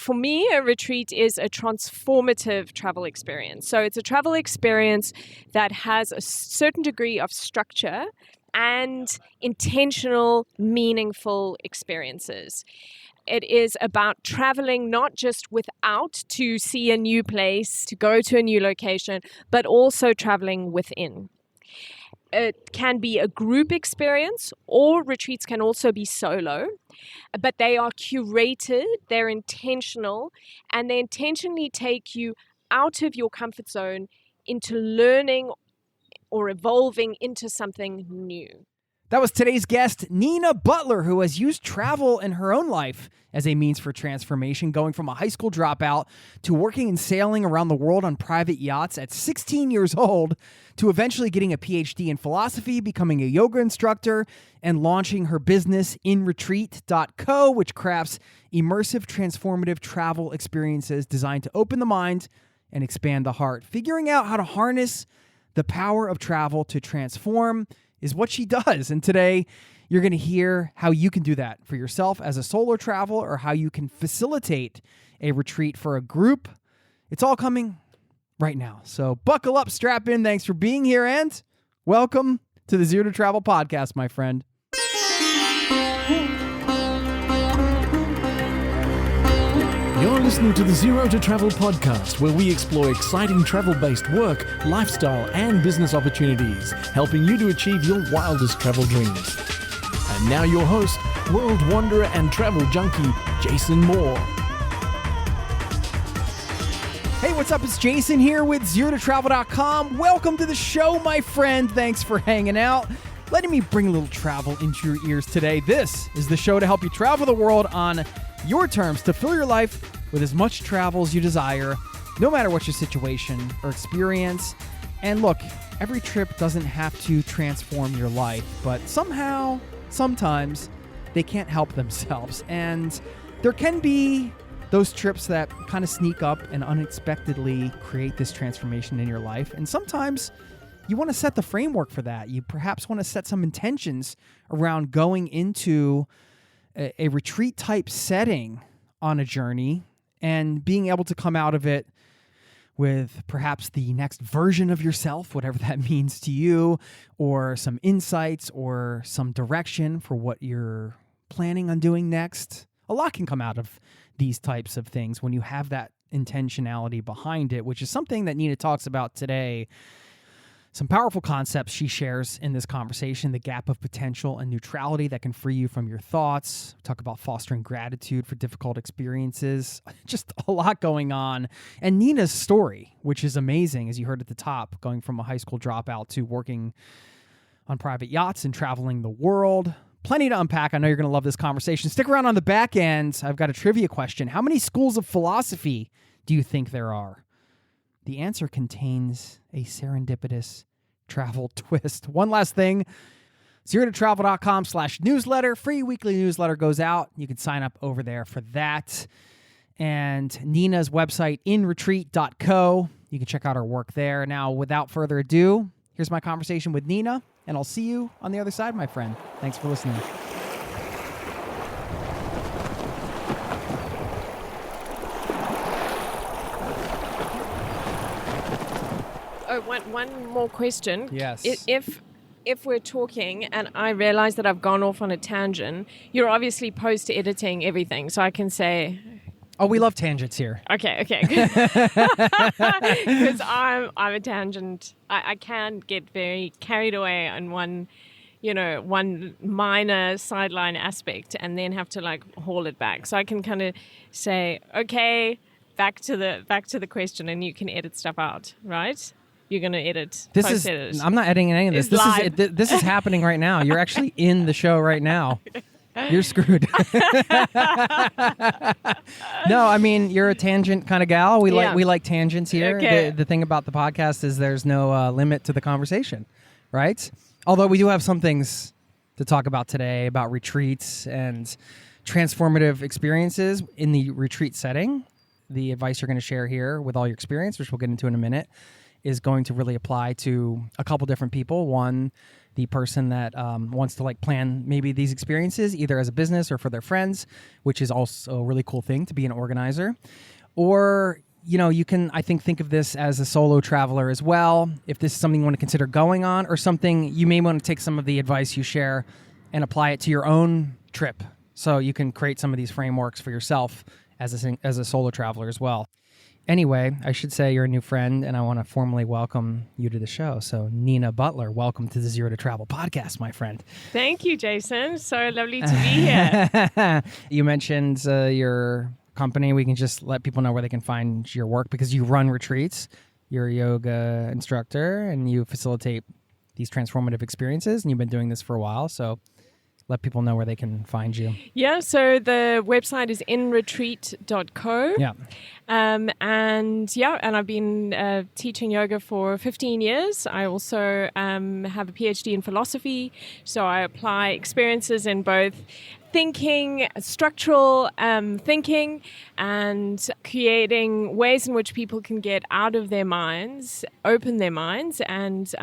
for me, a retreat is a transformative travel experience. So it's a travel experience that has a certain degree of structure and intentional, meaningful experiences. It is about traveling not just without to see a new place, to go to a new location, but also traveling within. It can be a group experience, or retreats can also be solo, but they are curated, they're intentional, and they intentionally take you out of your comfort zone into learning or evolving into something new. That was today's guest, Nina Butler, who has used travel in her own life as a means for transformation, going from a high school dropout to working and sailing around the world on private yachts at 16 years old, to eventually getting a Ph.D. in philosophy, becoming a yoga instructor, and launching her business, InRetreat.co, which crafts immersive, transformative travel experiences designed to open the mind and expand the heart. Figuring out how to harness the power of travel to transform is what she does. And today, you're going to hear how you can do that for yourself as a solo traveler, or how you can facilitate a retreat for a group. It's all coming right now. So buckle up, strap in. Thanks for being here, and welcome to the Zero to Travel podcast, my friend. You're listening to the Zero to Travel podcast, where we explore exciting travel-based work, lifestyle, and business opportunities, helping you to achieve your wildest travel dreams. And now your host, world wanderer and travel junkie, Jason Moore. Hey, what's up? It's Jason here with ZeroToTravel.com. Welcome to the show, my friend. Thanks for hanging out, letting me bring a little travel into your ears today. This is the show to help you travel the world on your terms, to fill your life with as much travel as you desire, no matter what your situation or experience. And look, every trip doesn't have to transform your life, but somehow, sometimes, they can't help themselves. And there can be those trips that kind of sneak up and unexpectedly create this transformation in your life. And sometimes you want to set the framework for that. You perhaps want to set some intentions around going into a retreat type setting on a journey and being able to come out of it with perhaps the next version of yourself, whatever that means to you, or some insights or some direction for what you're planning on doing next. A lot can come out of these types of things when you have that intentionality behind it, which is something that Nina talks about today. Some powerful concepts she shares in this conversation: the gap of potential and neutrality that can free you from your thoughts. We talk about fostering gratitude for difficult experiences. Just a lot going on. And Nina's story, which is amazing, as you heard at the top, going from a high school dropout to working on private yachts and traveling the world. Plenty to unpack. I know you're going to love this conversation. Stick around on the back end. I've got a trivia question. How many schools of philosophy do you think there are? The answer contains a serendipitous travel twist. One last thing, ZeroToTravel.com/newsletter. Free weekly newsletter goes out. You can sign up over there for that. And Nina's website, InRetreat.co. You can check out her work there. Now, without further ado, here's my conversation with Nina, and I'll see you on the other side, my friend. Thanks for listening. Oh, one more question. Yes. If we're talking and I realize that I've gone off on a tangent, you're obviously post-editing everything, so I can say... Oh, we love tangents here. Okay. Because I'm a tangent. I can get very carried away on one minor sideline aspect and then have to haul it back. So I can kind of say, okay, back to the question, and you can edit stuff out, right? You're going to edit. I'm not editing any of this. This is happening right now. You're actually in the show right now. You're screwed. No, I mean, you're a tangent kind of gal. We like tangents here. Okay. The thing about the podcast is there's no limit to the conversation, right? Although we do have some things to talk about today about retreats and transformative experiences in the retreat setting. The advice you're going to share here with all your experience, which we'll get into in a minute, is going to really apply to a couple different people. One, the person that wants to like plan maybe these experiences either as a business or for their friends, which is also a really cool thing to be an organizer. Or, you can, I think of this as a solo traveler as well. If this is something you want to consider going on, or something you may want to take some of the advice you share and apply it to your own trip. So you can create some of these frameworks for yourself as a solo traveler as well. Anyway, I should say you're a new friend, and I want to formally welcome you to the show. So, Nina Butler, welcome to the Zero to Travel podcast, my friend. Thank you, Jason. So lovely to be here. You mentioned your company. We can just let people know where they can find your work because you run retreats. You're a yoga instructor, and you facilitate these transformative experiences, and you've been doing this for a while. So, let people know where they can find you. Yeah, so the website is InRetreat.co. Yeah. And I've been teaching yoga for 15 years. I also have a Ph.D. in philosophy, so I apply experiences in both thinking, structural thinking, and creating ways in which people can get out of their minds, open their minds, and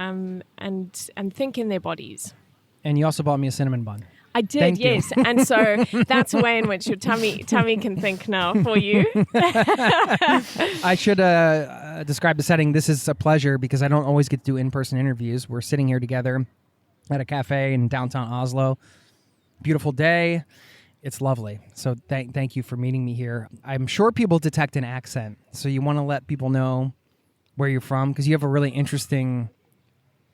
think in their bodies. And you also bought me a cinnamon bun. I did, Thank you. yes. And so that's a way in which your tummy can think now for you. I should describe the setting. This is a pleasure because I don't always get to do in-person interviews. We're sitting here together at a cafe in downtown Oslo. Beautiful day. It's lovely. So thank you for meeting me here. I'm sure people detect an accent. So you want to let people know where you're from because you have a really interesting,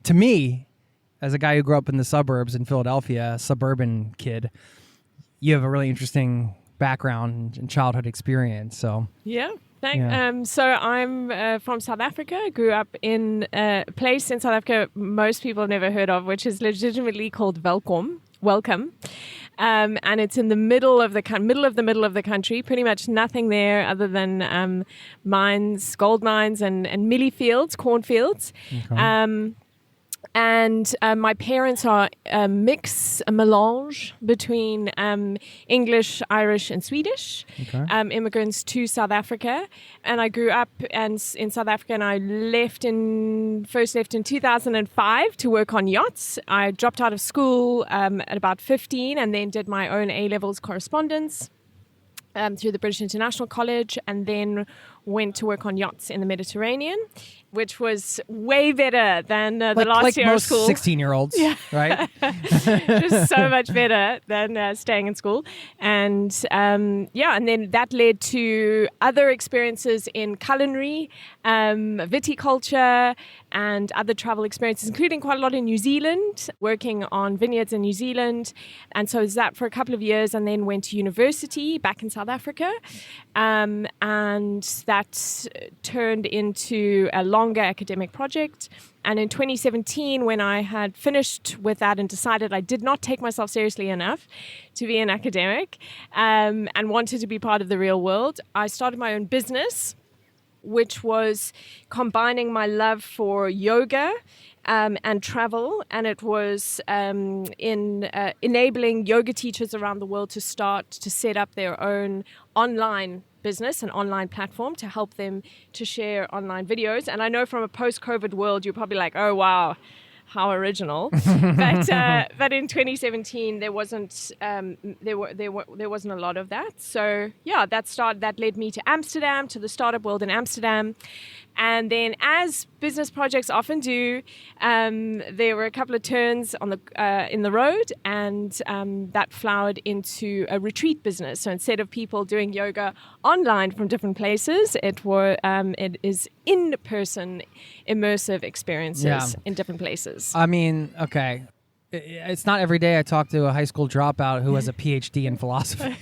to me, as a guy who grew up in the suburbs in Philadelphia, a suburban kid, you have a really interesting background and childhood experience. So yeah. So I'm from South Africa. I grew up in a place in South Africa most people have never heard of, which is legitimately called Welkom. And it's in the middle of the country. Pretty much nothing there other than mines, gold mines, and millie fields, cornfields. Okay. And my parents are a melange between English, Irish, and Swedish immigrants to South Africa. And I grew up in South Africa, and I first left in 2005 to work on yachts. I dropped out of school at about 15 and then did my own A-levels correspondence through the British International College, and then went to work on yachts in the Mediterranean, which was way better than the last year of school. Like most 16-year-olds, right? Just so much better than staying in school. And and then that led to other experiences in culinary, viticulture, and other travel experiences, including quite a lot in New Zealand, working on vineyards in New Zealand. And so I was that for a couple of years, and then went to university back in South Africa. And that turned into a longer academic project. And in 2017, when I had finished with that and decided I did not take myself seriously enough to be an academic and wanted to be part of the real world, I started my own business, which was combining my love for yoga and travel, and it was enabling yoga teachers around the world to start to set up their own online business, an online platform to help them to share online videos. And I know from a post-COVID world, you're probably like, oh, wow, how original. But in 2017, there wasn't there wasn't a lot of that. So yeah, that led me to Amsterdam, to the startup world in Amsterdam. And then, as business projects often do, there were a couple of turns on in the road, and that flowered into a retreat business. So instead of people doing yoga online from different places, it is in-person immersive experiences in different places. I mean, okay. It's not every day I talk to a high school dropout who has a Ph.D. in philosophy.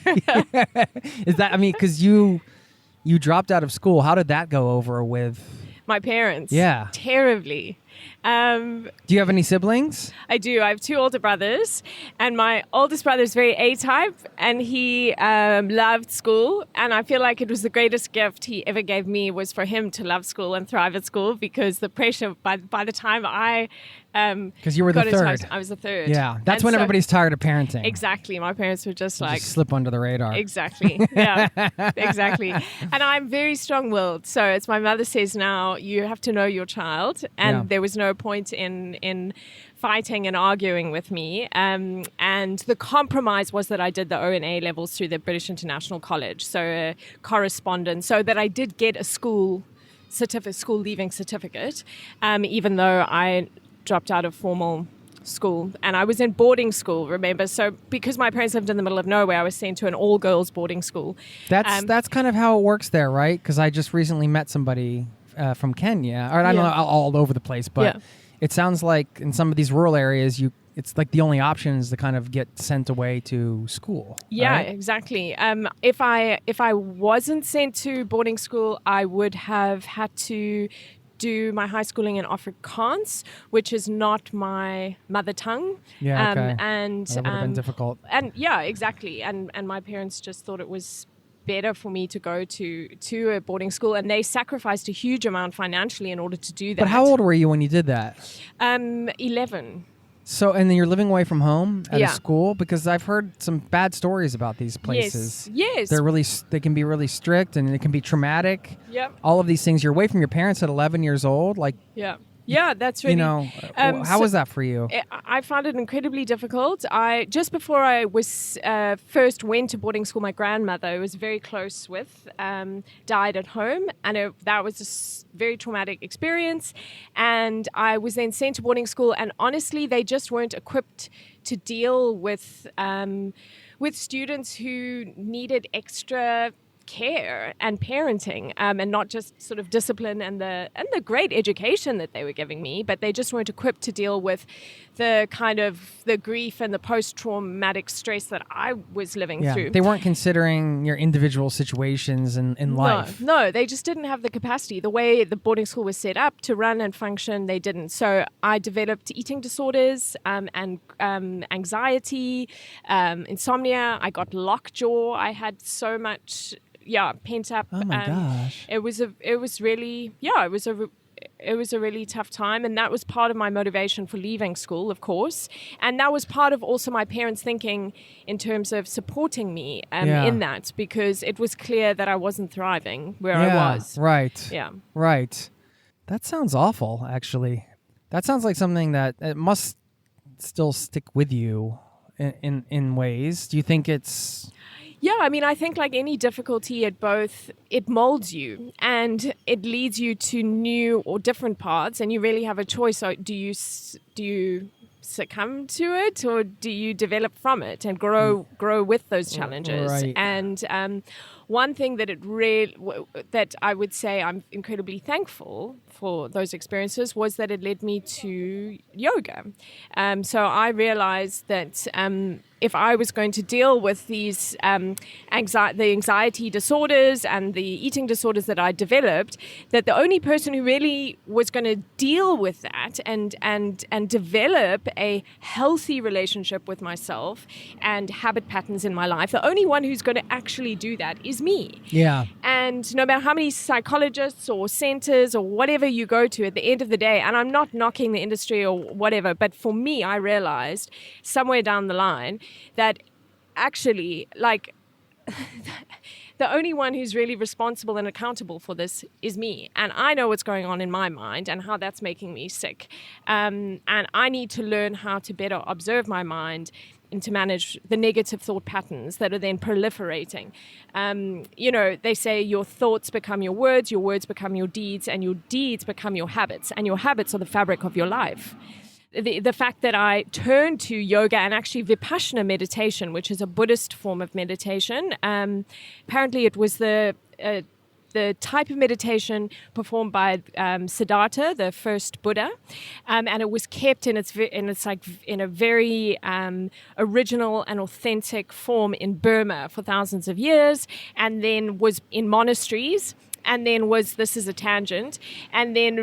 Is that, I mean, because you dropped out of school. How did that go over with my parents? Yeah. Terribly. Do you have any siblings? I do. I have two older brothers, and my oldest brother is very A-type, and he loved school, and I feel like it was the greatest gift he ever gave me was for him to love school and thrive at school, because the pressure by the time I because you were the third. I was the third. Yeah, that's when everybody's tired of parenting. Exactly. My parents were just like... Just slip under the radar. Exactly. Yeah, exactly. And I'm very strong-willed. So as my mother says now, you have to know your child. And there was was no point in fighting and arguing with me. And the compromise was that I did the O and A levels through the British International College, so a correspondence, so that I did get a school leaving certificate, even though I dropped out of formal school. And I was in boarding school, remember? So because my parents lived in the middle of nowhere, I was sent to an all-girls boarding school. That's kind of how it works there, right? Because I just recently met somebody from Kenya, or I don't know, all over the place, but it sounds like in some of these rural areas, it's like the only option is to kind of get sent away to school. Yeah, right? exactly. If I wasn't sent to boarding school, I would have had to do my high schooling in Afrikaans, which is not my mother tongue. Yeah, okay. And that would have been difficult. And yeah, exactly. And my parents just thought it was better for me to go to a boarding school, and they sacrificed a huge amount financially in order to do that. But how old were you when you did that? 11. So, and then you're living away from home at a school? Because I've heard some bad stories about these places. Yes. They can be really strict, and it can be traumatic. Yep. All of these things. You're away from your parents at 11 years old. Like, yeah, that's really... how was that for you? I found it incredibly difficult. Just before I was first went to boarding school, my grandmother, who was very close with, died at home. And that was a very traumatic experience. And I was then sent to boarding school. And honestly, they just weren't equipped to deal with students who needed extra care and parenting, and not just sort of discipline and the great education that they were giving me, but they just weren't equipped to deal with the kind of the grief and the post-traumatic stress that I was living through. They weren't considering your individual situations in life. No, they just didn't have the capacity. The way the boarding school was set up to run and function, they didn't. So I developed eating disorders and anxiety, insomnia. I got lockjaw. I had so much pent up. Oh my gosh. It was a really tough time, and that was part of my motivation for leaving school, of course. And that was part of also my parents thinking in terms of supporting me in that, because it was clear that I wasn't thriving where I was. Right. Yeah. Right. That sounds awful, actually. That sounds like something that it must still stick with you in ways. Do you think it's... Yeah, I mean, I think like any difficulty, it molds you and it leads you to new or different paths, and you really have a choice. So do you succumb to it, or do you develop from it and grow with those challenges? Right. And one thing that I would say I'm incredibly thankful for those experiences was that it led me to yoga. So I realized that if I was going to deal with these the anxiety disorders and the eating disorders that I developed, that the only person who really was going to deal with that and develop a healthy relationship with myself and habit patterns in my life, the only one who's going to actually do that is me. Yeah. And no matter how many psychologists or centers or whatever you go to, at the end of the day, and I'm not knocking the industry or whatever, but for me, I realized somewhere down the line that actually, like, the only one who's really responsible and accountable for this is me. And I know what's going on in my mind and how that's making me sick. And I need to learn how to better observe my mind and to manage the negative thought patterns that are then proliferating. They say your thoughts become your words become your deeds, and your deeds become your habits, and your habits are the fabric of your life. The fact that I turned to yoga and actually Vipassana meditation, which is a Buddhist form of meditation, apparently it was the type of meditation performed by Siddhartha, the first Buddha, and it was kept in a very original and authentic form in Burma for thousands of years, and then was in monasteries. And then this is a tangent, and then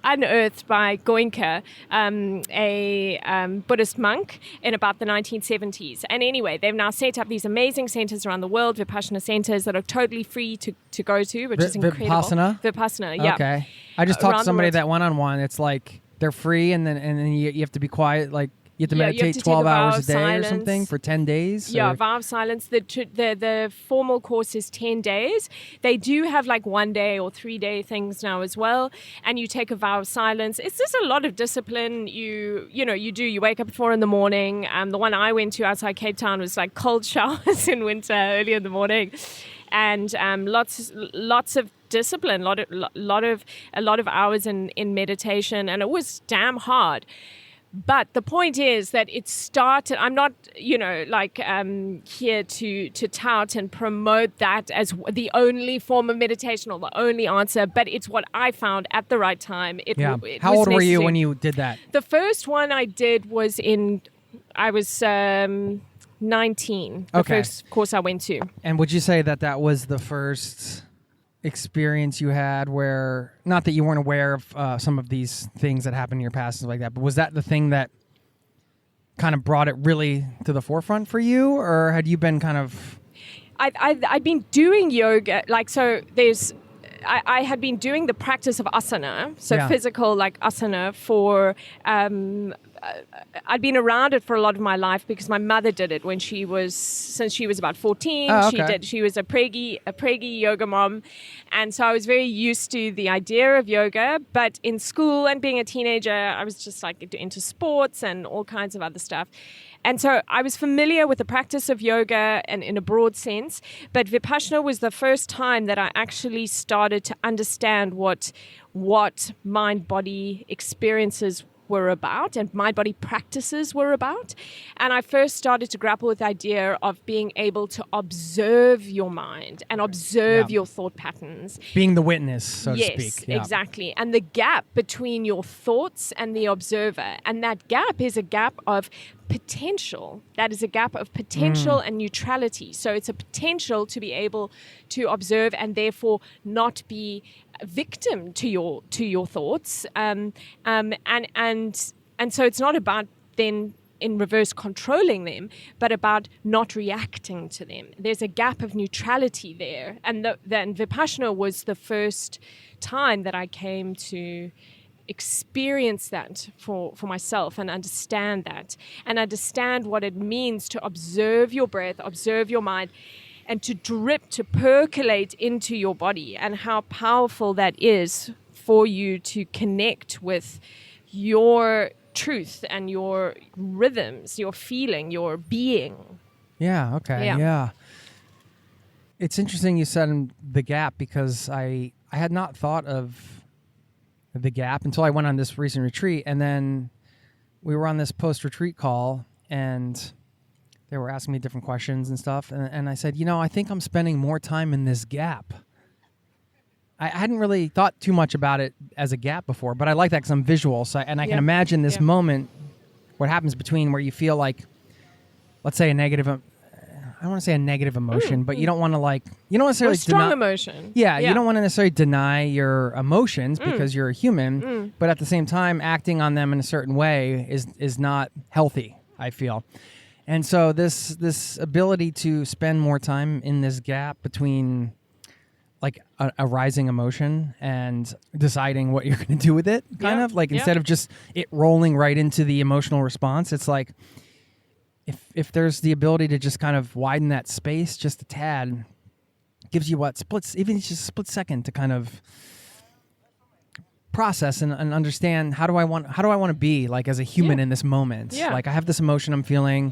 unearthed by Goenka, a Buddhist monk in about the 1970s. And anyway, they've now set up these amazing centers around the world, Vipassana centers that are totally free to go to, which is incredible. Vipassana, yeah. Okay. I just talked to somebody that one-on-one. It's like they're free, and then you have to be quiet, like you You have to Yeah, you have meditate to take 12 a vow hours a of day or silence. something for 10 days? Yeah, or- vow of silence. The formal course is 10 days. They do have like 1 day or 3 day things now as well. And you take a vow of silence. It's just a lot of discipline. You wake up at 4 a.m. The one I went to outside Cape Town was like cold showers in winter early in the morning. And lots of discipline, a lot of hours in meditation, and it was damn hard. But the point is that it started. I'm not, here to tout and promote that as the only form of meditation or the only answer. But it's what I found at the right time. How old were you necessary. when you did that? The first one I did was I was 19. The Okay. first course I went to. And would you say that was the first experience you had where, not that you weren't aware of some of these things that happened in your past and stuff like that, but was that the thing that kind of brought it really to the forefront for you, or had you been kind of... I'd been doing yoga, I had been doing the practice of asana, physical like asana for... I'd been around it for a lot of my life because my mother did it since she was about 14. Oh, okay. She was a preggy yoga mom. And so I was very used to the idea of yoga. But in school and being a teenager, I was just like into sports and all kinds of other stuff. And so I was familiar with the practice of yoga and in a broad sense, but Vipassana was the first time that I actually started to understand what mind-body experiences were about and mind-body practices were about. And I first started to grapple with the idea of being able to observe your mind and observe your thought patterns. Being the witness, so to speak. Yes, exactly. And the gap between your thoughts and the observer. And that gap is a gap of potential. That is a gap of potential and neutrality. So it's a potential to be able to observe and therefore not be a victim to your thoughts. And so it's not about then in reverse controlling them, but about not reacting to them. There's a gap of neutrality there. And then Vipassana was the first time that I came to experience that for myself and understand that and understand what it means to observe your breath, observe your mind, and to percolate into your body, and how powerful that is for you to connect with your truth and your rhythms, your feeling, your being. Yeah, okay, yeah. It's interesting you said the gap, because I had not thought of the gap until I went on this recent retreat, and then we were on this post-retreat call, and they were asking me different questions and stuff, and I said, I think I'm spending more time in this gap. I hadn't really thought too much about it as a gap before, but I like that because I'm visual, I can imagine this moment, what happens between where you feel like, let's say a negative, I don't want to say a negative emotion, but you don't want to you don't necessarily strong emotion. Yeah, you don't want to necessarily deny your emotions because you're a human, but at the same time, acting on them in a certain way is not healthy, I feel. And so this ability to spend more time in this gap between like a rising emotion and deciding what you're going to do with it, instead of just it rolling right into the emotional response, it's like if there's the ability to just kind of widen that space just a tad, gives you even just a split second to kind of process and understand how do I want to be like as a human in this moment. Like I have this emotion I'm feeling.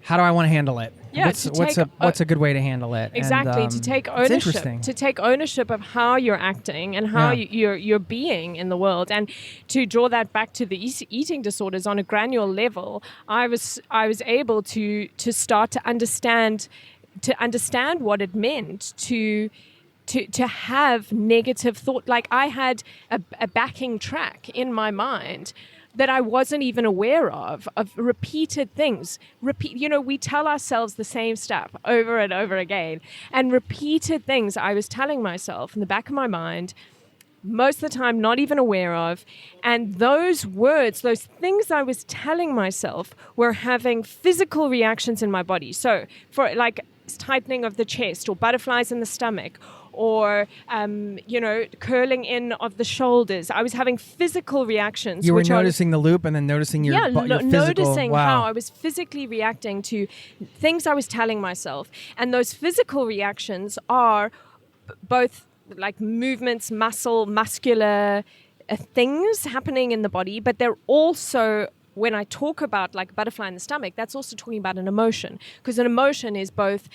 How do I want to handle it? What's a good way to handle it? Exactly, And, to take it's interesting. ownership of how you're acting and how you're being in the world, and to draw that back to the eating disorders on a granular level. I was able to start to understand what it meant to have negative thought. Like I had a backing track in my mind that I wasn't even aware of repeated things. We tell ourselves the same stuff over and over again, and repeated things I was telling myself in the back of my mind, most of the time not even aware of. And those words, those things I was telling myself were having physical reactions in my body. So for like tightening of the chest or butterflies in the stomach, or, curling in of the shoulders. I was having physical reactions. You were noticing the loop and then noticing your physical. Noticing wow. how I was physically reacting to things I was telling myself. And those physical reactions are both like movements, muscular things happening in the body, but they're also, when I talk about like butterfly in the stomach, that's also talking about an emotion, because an emotion is both,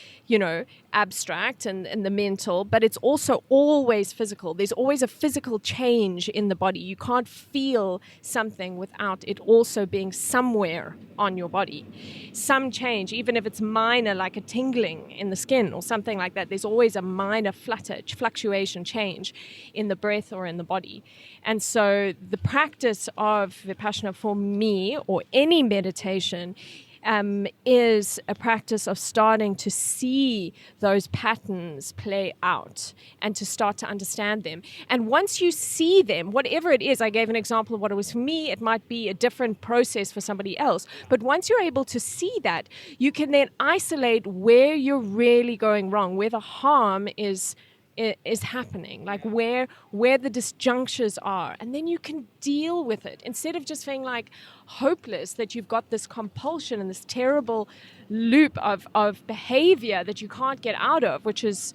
abstract and the mental, but it's also always physical. There's always a physical change in the body. You can't feel something without it also being somewhere on your body. Some change, even if it's minor, like a tingling in the skin or something like that, there's always a minor fluctuation, change in the breath or in the body. And so the practice of Vipassana for me, or any meditation, is a practice of starting to see those patterns play out and to start to understand them. And once you see them, whatever it is, I gave an example of what it was for me, it might be a different process for somebody else. But once you're able to see that, you can then isolate where you're really going wrong, where the harm is happening, like where the disjunctures are, and then you can deal with it instead of just feeling like hopeless that you've got this compulsion and this terrible loop of behavior that you can't get out of, which is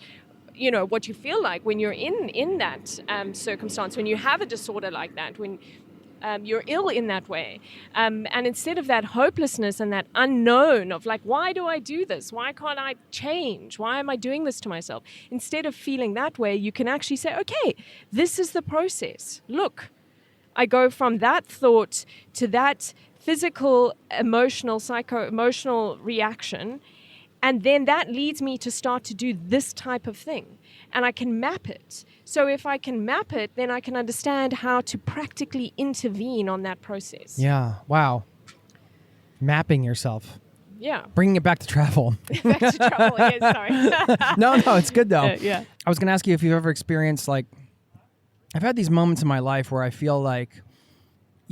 what you feel like when you're in that circumstance, when you have a disorder like that, when you're ill in that way. And instead of that hopelessness and that unknown of like, why do I do this? Why can't I change? Why am I doing this to myself? Instead of feeling that way, you can actually say, okay, this is the process. Look, I go from that thought to that physical, emotional, psycho-emotional reaction. And then that leads me to start to do this type of thing. And I can map it. So if I can map it, then I can understand how to practically intervene on that process. Yeah. Wow. Mapping yourself. Yeah. Bringing it back to travel. Back to travel, yes, sorry. No, it's good though. Yeah. I was going to ask you if you've ever experienced, like, I've had these moments in my life where I feel like,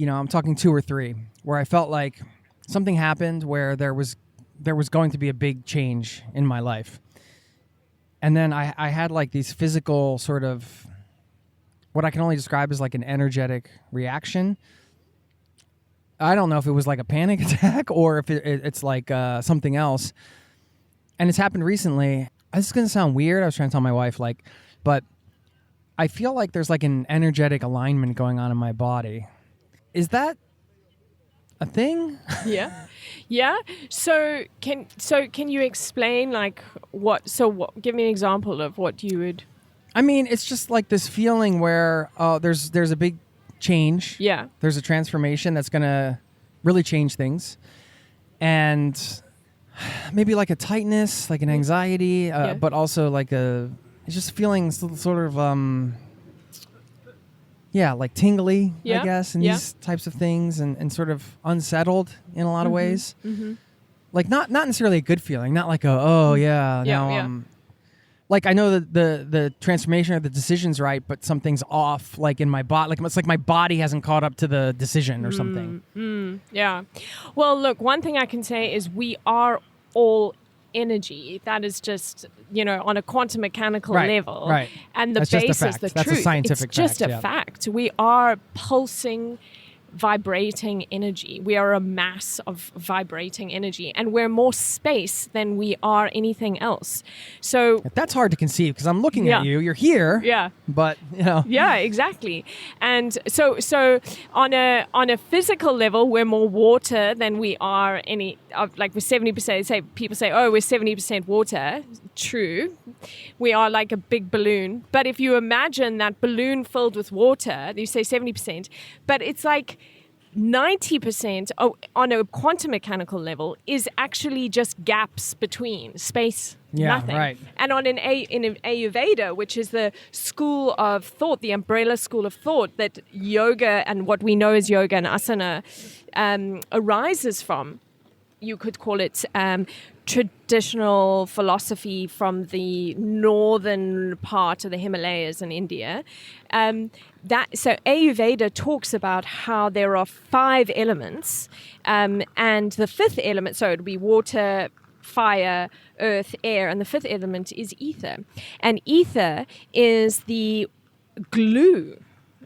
I'm talking 2 or 3, where I felt like something happened where there was going to be a big change in my life. And then I had like these physical sort of, what I can only describe as like an energetic reaction. I don't know if it was like a panic attack or if it's like something else. And it's happened recently. This is going to sound weird. I was trying to tell my wife, but I feel like there's like an energetic alignment going on in my body. Is that a thing? Yeah. Yeah. So can you explain like what? Give me an example of what you would. I mean, it's just like this feeling where there's a big change. Yeah. There's a transformation that's gonna really change things, and maybe like a tightness, like an anxiety, but also like it's just feeling sort of like tingly, I guess, and these types of things, and sort of unsettled in a lot of ways. Mm-hmm. Like not necessarily a good feeling, not like like I know that the transformation or the decision's right, but something's off, like in my body. Like it's like my body hasn't caught up to the decision or something. Yeah. Well, look, one thing I can say is we are all energy. That is just, on a quantum mechanical level. Right. And the That's basis, just a fact. the That's truth. a scientific it's just fact, a fact. We are pulsing, vibrating energy. We are a mass of vibrating energy, and we're more space than we are anything else. So that's hard to conceive because I'm looking at you. You're here. Yeah. But Yeah, exactly. And so on a physical level, we're more water than we are like we're 70%. People say, oh, we're 70% water. True. We are like a big balloon. But if you imagine that balloon filled with water, you say 70%, but it's like 90% on a quantum mechanical level is actually just gaps between space, nothing. Right. And in an Ayurveda, which is the school of thought, the umbrella school of thought that yoga and what we know as yoga and asana arises from, you could call it traditional philosophy from the northern part of the Himalayas in India. So Ayurveda talks about how there are 5 elements, and the 5th element, so it would be water, fire, earth, air, and the fifth element is ether. And ether is the glue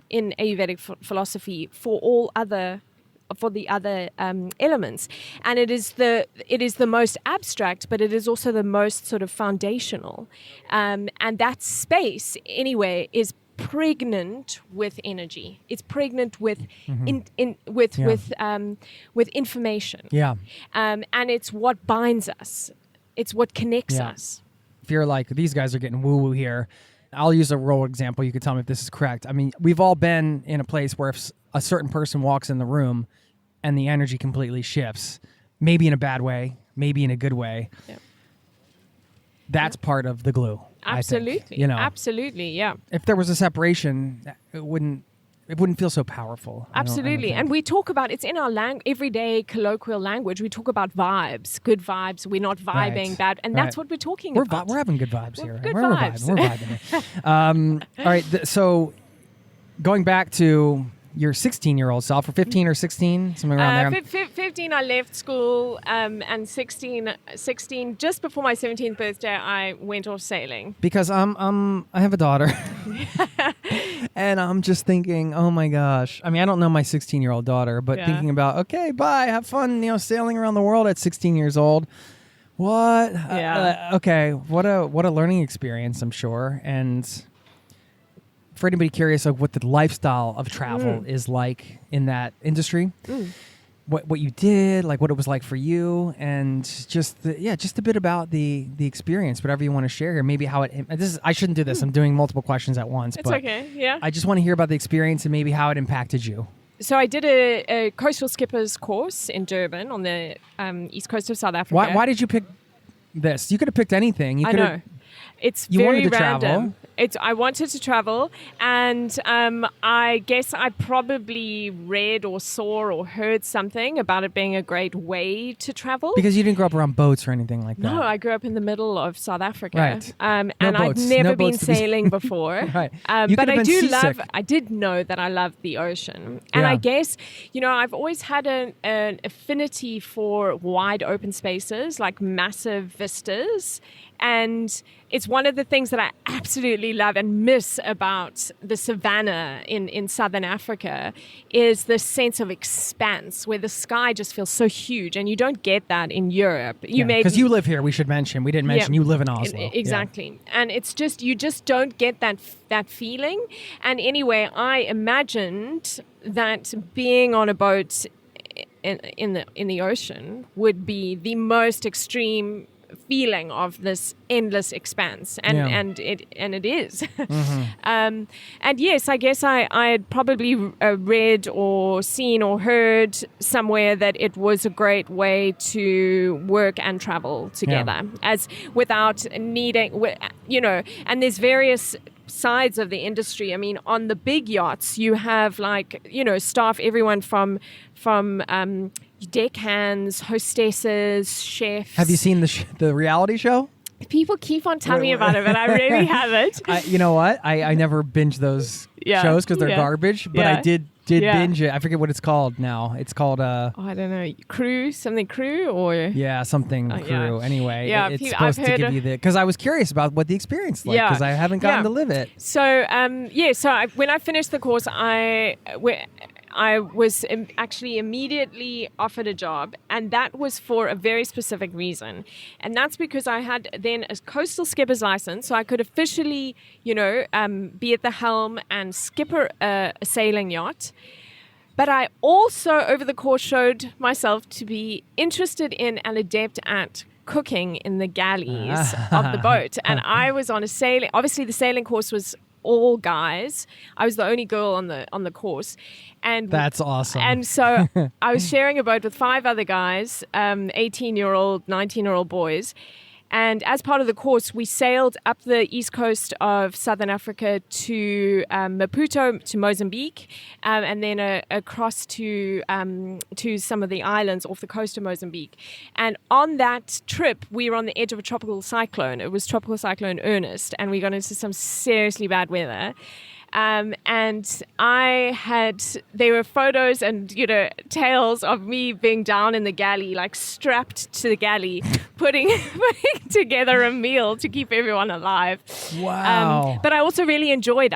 in Ayurvedic philosophy for the other elements, and it is the most abstract, but it is also the most sort of foundational, and that space anyway is pregnant with energy. It's pregnant with with information. Yeah. And it's what binds us. It's what connects us. If you're like, these guys are getting woo-woo here, I'll use a role example. You can tell me if this is correct. I mean, we've all been in a place where if a certain person walks in the room and the energy completely shifts, maybe in a bad way, maybe in a good way. Yeah. That's part of the glue. Absolutely. I think, Absolutely. Yeah. If there was a separation, it wouldn't feel so powerful. Absolutely. And we talk about, it's in our everyday colloquial language, we talk about vibes, good vibes. We're not vibing bad. And that's what we're talking about. We're having good vibes here. Good vibes. We're vibing here. All right. So going back to your 16-year-old self, or 15 or 16, something around there. 15, I left school, and 16, just before my 17th birthday, I went off sailing. Because I have a daughter, and I'm just thinking, oh my gosh. I mean, I don't know my 16-year-old daughter, but thinking about, okay, bye, have fun, sailing around the world at 16 years old. What? Yeah. Okay. What a learning experience, I'm sure, and for anybody curious of what the lifestyle of travel is like in that industry, what you did, like what it was like for you, and just a bit about the experience, whatever you want to share here. Maybe how I shouldn't do this. I'm doing multiple questions at once. It's okay. Yeah. I just want to hear about the experience and maybe how it impacted you. So I did a coastal skippers course in Durban on the east coast of South Africa. Why did you pick this? You could have picked anything. I know. It's very random. I wanted to travel, and I guess I probably read or saw or heard something about it being a great way to travel. Because you didn't grow up around boats or anything like that. No, I grew up in the middle of South Africa. Right. And I'd never been sailing before. Right. But I did know that I loved the ocean. And I guess, I've always had an affinity for wide open spaces, like massive vistas. And it's one of the things that I absolutely love and miss about the savannah in southern Africa is the sense of expanse where the sky just feels so huge, and you don't get that in Europe. Because you live here, we should mention. We didn't mention you live in Oslo. Exactly. Yeah. And it's just, you just don't get that feeling. And anyway, I imagined that being on a boat in the ocean would be the most extreme feeling of this endless expanse, and it is. Mm-hmm. And yes, I guess I had probably read or seen or heard somewhere that it was a great way to work and travel together, as without needing, and there's various sides of the industry. I mean, on the big yachts, you have staff, everyone from deckhands, hostesses, chefs. Have you seen the reality show? People keep on telling me about it, but I really haven't. You know what? I never binge those shows because they're garbage, but I did binge it. I forget what it's called now. It's called I don't know, Crew something or something Crew. Yeah. Anyway, yeah, it's supposed to give you because I was curious about what the experience is like because I haven't gotten to live it. So when I finished the course, I was actually immediately offered a job, and that was for a very specific reason. And that's because I had then a coastal skipper's license, so I could officially, be at the helm and skipper a sailing yacht. But I also, over the course, showed myself to be interested in and adept at cooking in the galleys of the boat. And I was on obviously the sailing course was all guys. I was the only girl on the course. And that's awesome. And so I was sharing a boat with 5 other guys, 18-year-old, 19-year-old boys. And as part of the course, we sailed up the east coast of southern Africa to Maputo, to Mozambique, and then across to some of the islands off the coast of Mozambique. And on that trip, we were on the edge of a tropical cyclone. It was Tropical Cyclone Ernest, and we got into some seriously bad weather. And there were photos and, tales of me being down in the galley, like strapped to the galley, putting together a meal to keep everyone alive. Wow. But I also really enjoyed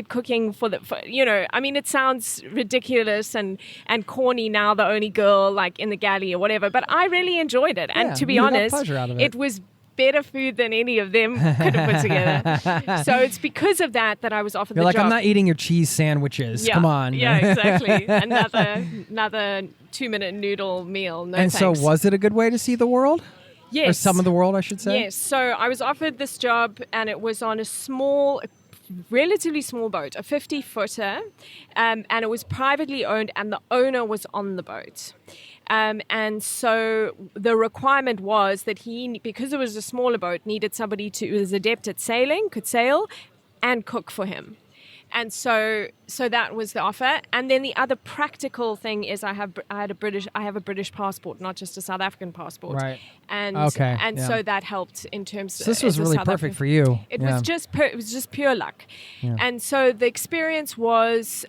cooking it sounds ridiculous and corny now, the only girl like in the galley or whatever, but I really enjoyed it. And to be honest, pleasure out of it was better food than any of them could have put together. So it's because of that I was offered You're the like, job. I'm not eating your cheese sandwiches. Yeah, Come on. Yeah, exactly. Another 2-minute noodle meal. No And thanks. so was it a good way to see the world? Yes. Or some of the world, I should say? Yes. So I was offered this job, and it was on a relatively small boat, a 50-footer, and it was privately owned, and the owner was on the boat. And so the requirement was that he, because it was a smaller boat, needed somebody who was adept at sailing, could sail, and cook for him. And so that was the offer. And then the other practical thing is I have a British passport, not just a South African passport. Right. And so that helped in terms. So this was really perfect for you. It was just pure luck. Yeah. And so the experience was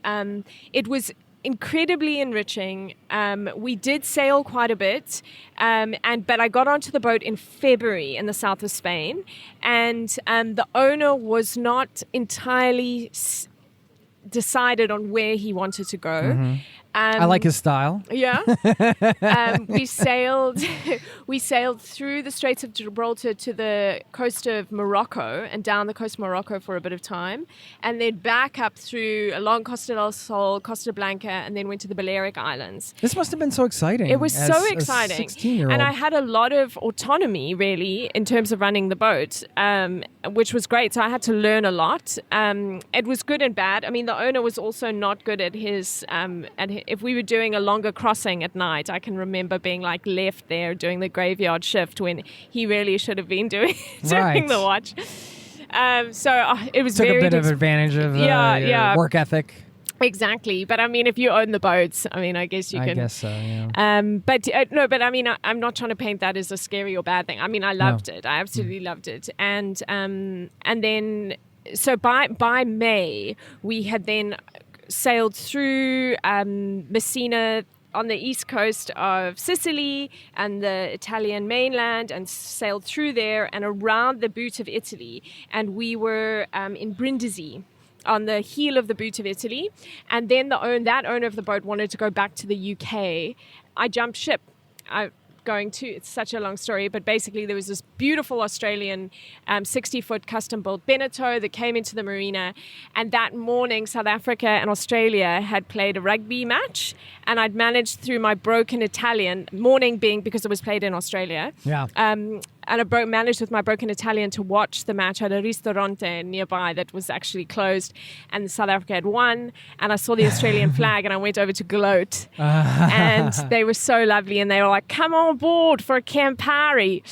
it was incredibly enriching. We did sail quite a bit, but I got onto the boat in February in the south of Spain, and the owner was not entirely decided on where he wanted to go. Mm-hmm. I like his style. Yeah. We sailed through the Straits of Gibraltar to the coast of Morocco and down the coast of Morocco for a bit of time, and then back up through along Costa del Sol, Costa Blanca, and then went to the Balearic Islands. This must have been so exciting. It was so exciting. 16-year-old. And I had a lot of autonomy, really, in terms of running the boat, which was great. So I had to learn a lot. It was good and bad. I mean, the owner was also not good at his if we were doing a longer crossing at night, I can remember being like left there doing the graveyard shift when he really should have been doing the watch. So it was took a bit of advantage of your work ethic. Exactly. But I mean, if you own the boats, I mean, I guess you can. I guess so, yeah. But I mean, I'm not trying to paint that as a scary or bad thing. I mean, I loved it. I absolutely loved it. And then, so by May, we had then sailed through Messina on the east coast of Sicily and the Italian mainland, and sailed through there and around the boot of Italy. And we were in Brindisi, on the heel of the boot of Italy. And then that owner of the boat wanted to go back to the UK. I jumped ship. It's such a long story, but basically there was this beautiful Australian 60-foot custom-built Beneteau that came into the marina, and that morning South Africa and Australia had played a rugby match, and I'd managed through my broken Italian, morning being because it was played in Australia, and I managed with my broken Italian to watch the match at a ristorante nearby that was actually closed, and South Africa had won, and I saw the Australian flag, and I went over to gloat, and they were so lovely, and they were like, come on board for a Campari,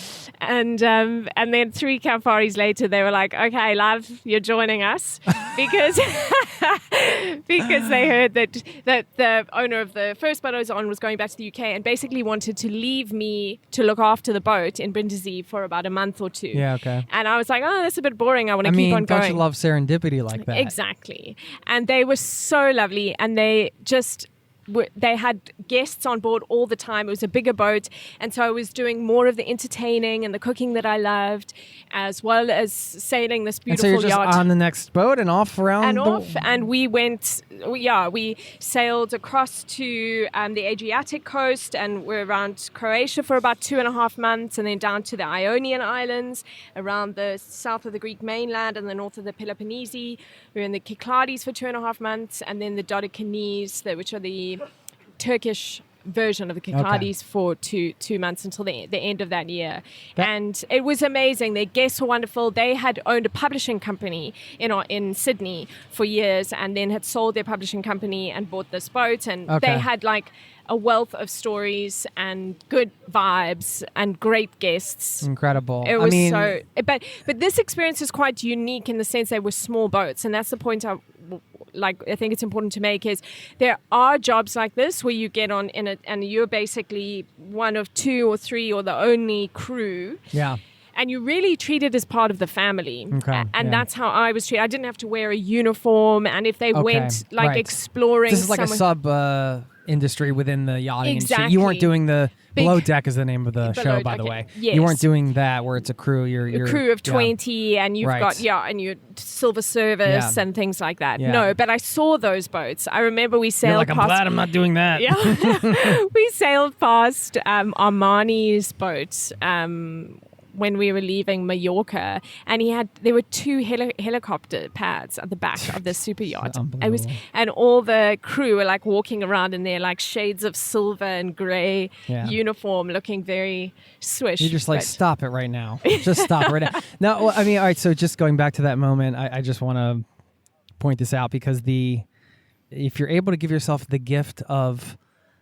and then 3 Camparis later, they were like, okay, love, you're joining us, because they heard that the owner of the first boat I was on was going back to the UK, and basically wanted to leave me to look after the boat in Brindisi for about a month or two. Yeah, okay. And I was like, oh, that's a bit boring. I want to keep on going. Don't you love serendipity like that? Exactly. And they were so lovely, and they had guests on board all the time. It was a bigger boat, and so I was doing more of the entertaining and the cooking that I loved, as well as sailing this beautiful yacht. And so you're just on the next boat and off around and we sailed across to the Adriatic coast, and we're around Croatia for about 2.5 months, and then down to the Ionian Islands, around the south of the Greek mainland and the north of the Peloponnese. We were in the Cyclades for 2.5 months, and then the Dodecanese, which are the Turkish version of the Cyclades, for two months until the end of that year. And it was amazing. Their guests were wonderful. They had owned a publishing company in Sydney for years, and then had sold their publishing company and bought this boat, and they had like a wealth of stories and good vibes and great guests. Incredible. It was but this experience is quite unique in the sense they were small boats, and that's the point I think it's important to make, is there are jobs like this where you get on and you're basically one of 2 or 3 or the only crew. Yeah. and you really treat it as part of the family. Okay, And yeah. that's how I was treated. I didn't have to wear a uniform, and if they went like right. exploring, This is like a sub industry within the yachting industry. You weren't Exactly. doing the Big- below deck is the name of the show, by the okay. way. Yes. You weren't doing that where it's a crew. You're a crew of yeah. 20, and you've Right. got and your silver service Yeah. and things like that. Yeah. No, but I saw those boats. I remember we sailed You're like, I'm past. glad I'm not doing that. Yeah, we sailed past Armani's boat when we were leaving Mallorca, and there were 2 helicopter pads at the back of the super yacht. Unbelievable. And all the crew were like walking around in their like shades of silver and grey Yeah. uniform, looking very swish. You're just like, but- stop it right now. Just stop right now. No, well, I mean, all right, so just going back to that moment, I just want to point this out because if you're able to give yourself the gift of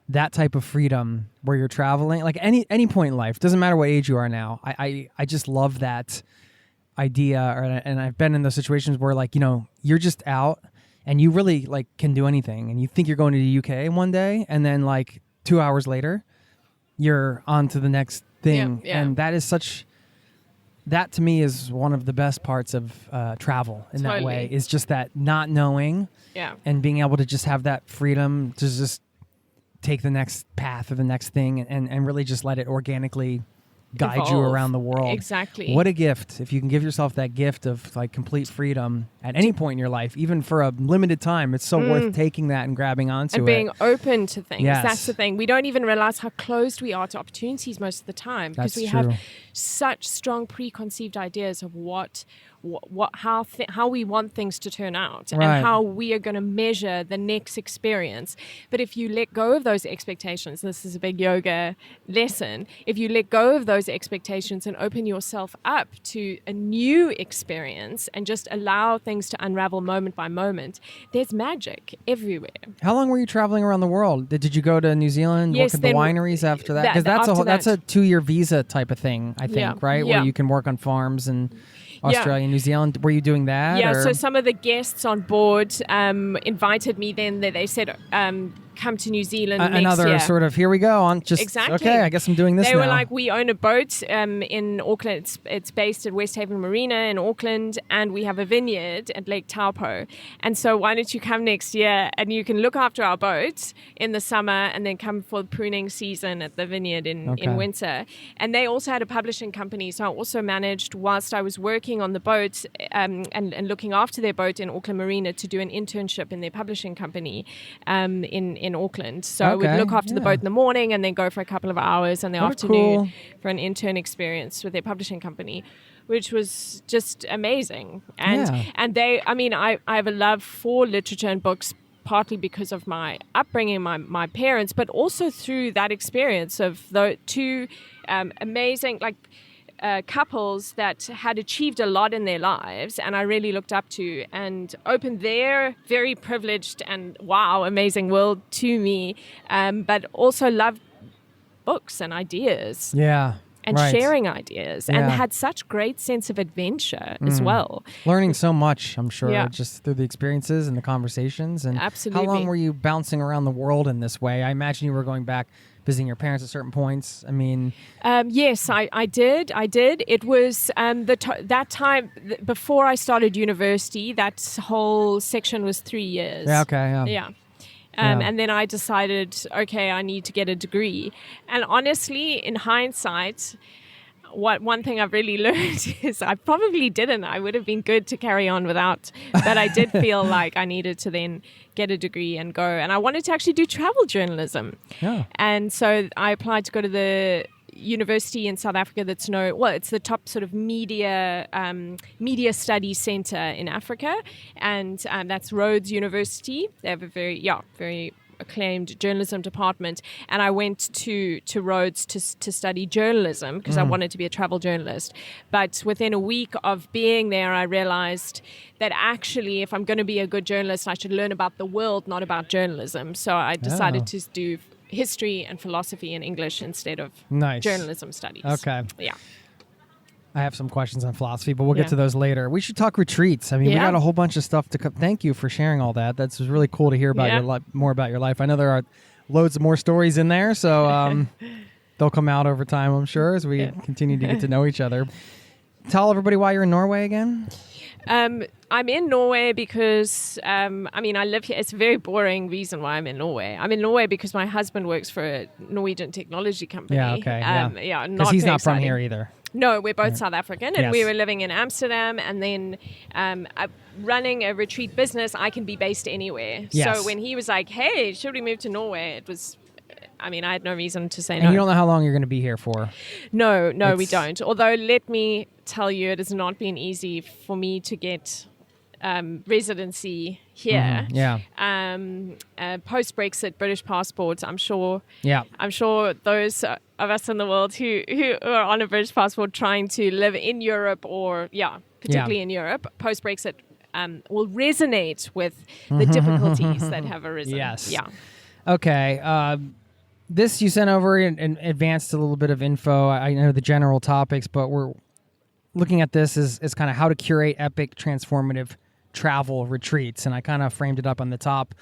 that type of freedom where you're traveling, like any point in life, doesn't matter what age you are now, I just love that idea. And I've been in those situations where like, you're just out and you really like can do anything, and you think you're going to the UK one day, and then like 2 hours later, you're on to the next thing. Yeah. And that to me is one of the best parts of travel in that way, Totally. is just that not knowing Yeah. and being able to just have that freedom to just take the next path or the next thing and really just let it organically guide you Evolve. around the world. Exactly. What a gift if you can give yourself that gift of like complete freedom at any point in your life, even for a limited time. It's so worth taking that and grabbing onto and it. being open to things. Yes. That's the thing. We don't even realize how closed we are to opportunities most of the time, because That's we true. have such strong preconceived ideas of how we want things to turn out, Right. and how we are going to measure the next experience. But if you let go of those expectations, this is a big yoga lesson, if you let go of those expectations and open yourself up to a new experience and just allow things to unravel moment by moment, there's magic everywhere. How long were you traveling around the world? Did you go to New Zealand, Yes, work at the then wineries after that? that- Because after that's a that. 2-year visa type of thing, I think, Yeah. right? Yeah. Where you can work on farms in Australia, New Zealand. Were you doing that? Yeah, or? so some of the guests on board invited me then. They said, come to New Zealand next another year. sort of, here we go on just Exactly. okay, I guess I'm doing this They now. were like, we own a boat in Auckland. It's based at West Haven Marina in Auckland, and we have a vineyard at Lake Taupo. And so why don't you come next year, and you can look after our boat in the summer, and then come for the pruning season at the vineyard in winter. And they also had a publishing company, so I also managed, whilst I was working on the boat and looking after their boat in Auckland Marina, to do an internship in their publishing company in Auckland. So I would Okay, look after the yeah. boat in the morning, and then go for a couple of hours in the What a afternoon cool- for an intern experience with their publishing company, which was just amazing. And Yeah. and I have a love for literature and books, partly because of my upbringing, my parents, but also through that experience of the 2 amazing couples that had achieved a lot in their lives, and I really looked up to, and opened their very privileged and amazing world to me, but also loved books and ideas yeah. and right. sharing ideas, Yeah. and had such great sense of adventure as well. Learning so much, I'm sure, Yeah. just through the experiences and the conversations. And Absolutely. how long were you bouncing around the world in this way? I imagine you were going back, visiting your parents at certain points. I mean, Yes, I did. It was that time before I started university. That whole section was 3 years. yeah, okay, yeah. Yeah. Yeah. And then I decided, okay, I need to get a degree. And honestly, in hindsight, one thing I've really learned is I probably didn't. I would have been good to carry on without, but I did feel like I needed to then get a degree and go. And I wanted to actually do travel journalism. Yeah. And so I applied to go to the university in South Africa it's the top sort of media studies center in Africa, and that's Rhodes University. They have a very acclaimed journalism department, and I went to Rhodes to study journalism because I wanted to be a travel journalist. But within a week of being there, I realized that actually, if I'm going to be a good journalist, I should learn about the world, not about journalism. So I decided to do history and philosophy in English instead of Nice. journalism studies. Okay. Yeah. I have some questions on philosophy, but we'll Yeah. get to those later. We should talk retreats. I mean, we Yeah. got a whole bunch of stuff to come. Thank you for sharing all that. That's really cool to hear about Yeah. more about your life. I know there are loads of more stories in there, so they'll come out over time, I'm sure, as we continue to get to know each other. tell everybody why you're in Norway again? I'm in Norway because, I live here. It's a very boring reason why I'm in Norway. I'm in Norway because my husband works for a Norwegian technology company. Yeah, okay. Yeah, Because he's not from exciting. here either. No, we're both South African, and Yes. we were living in Amsterdam, and then running a retreat business, I can be based anywhere. Yes. So when he was like, hey, should we move to Norway? It was... I had no reason to say And no. you don't know how long you're going to be here for. No, we don't. Although, let me tell you, it has not been easy for me to get residency here. Yeah. Post-Brexit, British passports, I'm sure. Yeah. I'm sure those of us in the world who are on a British passport trying to live in Europe or, particularly in Europe, post-Brexit, will resonate with the difficulties that have arisen. Yes. Yeah. Okay. This you sent over and advanced a little bit of info. I know the general topics, but we're looking at this as kind of how to curate epic transformative travel retreats. And I kind of framed it up on the top.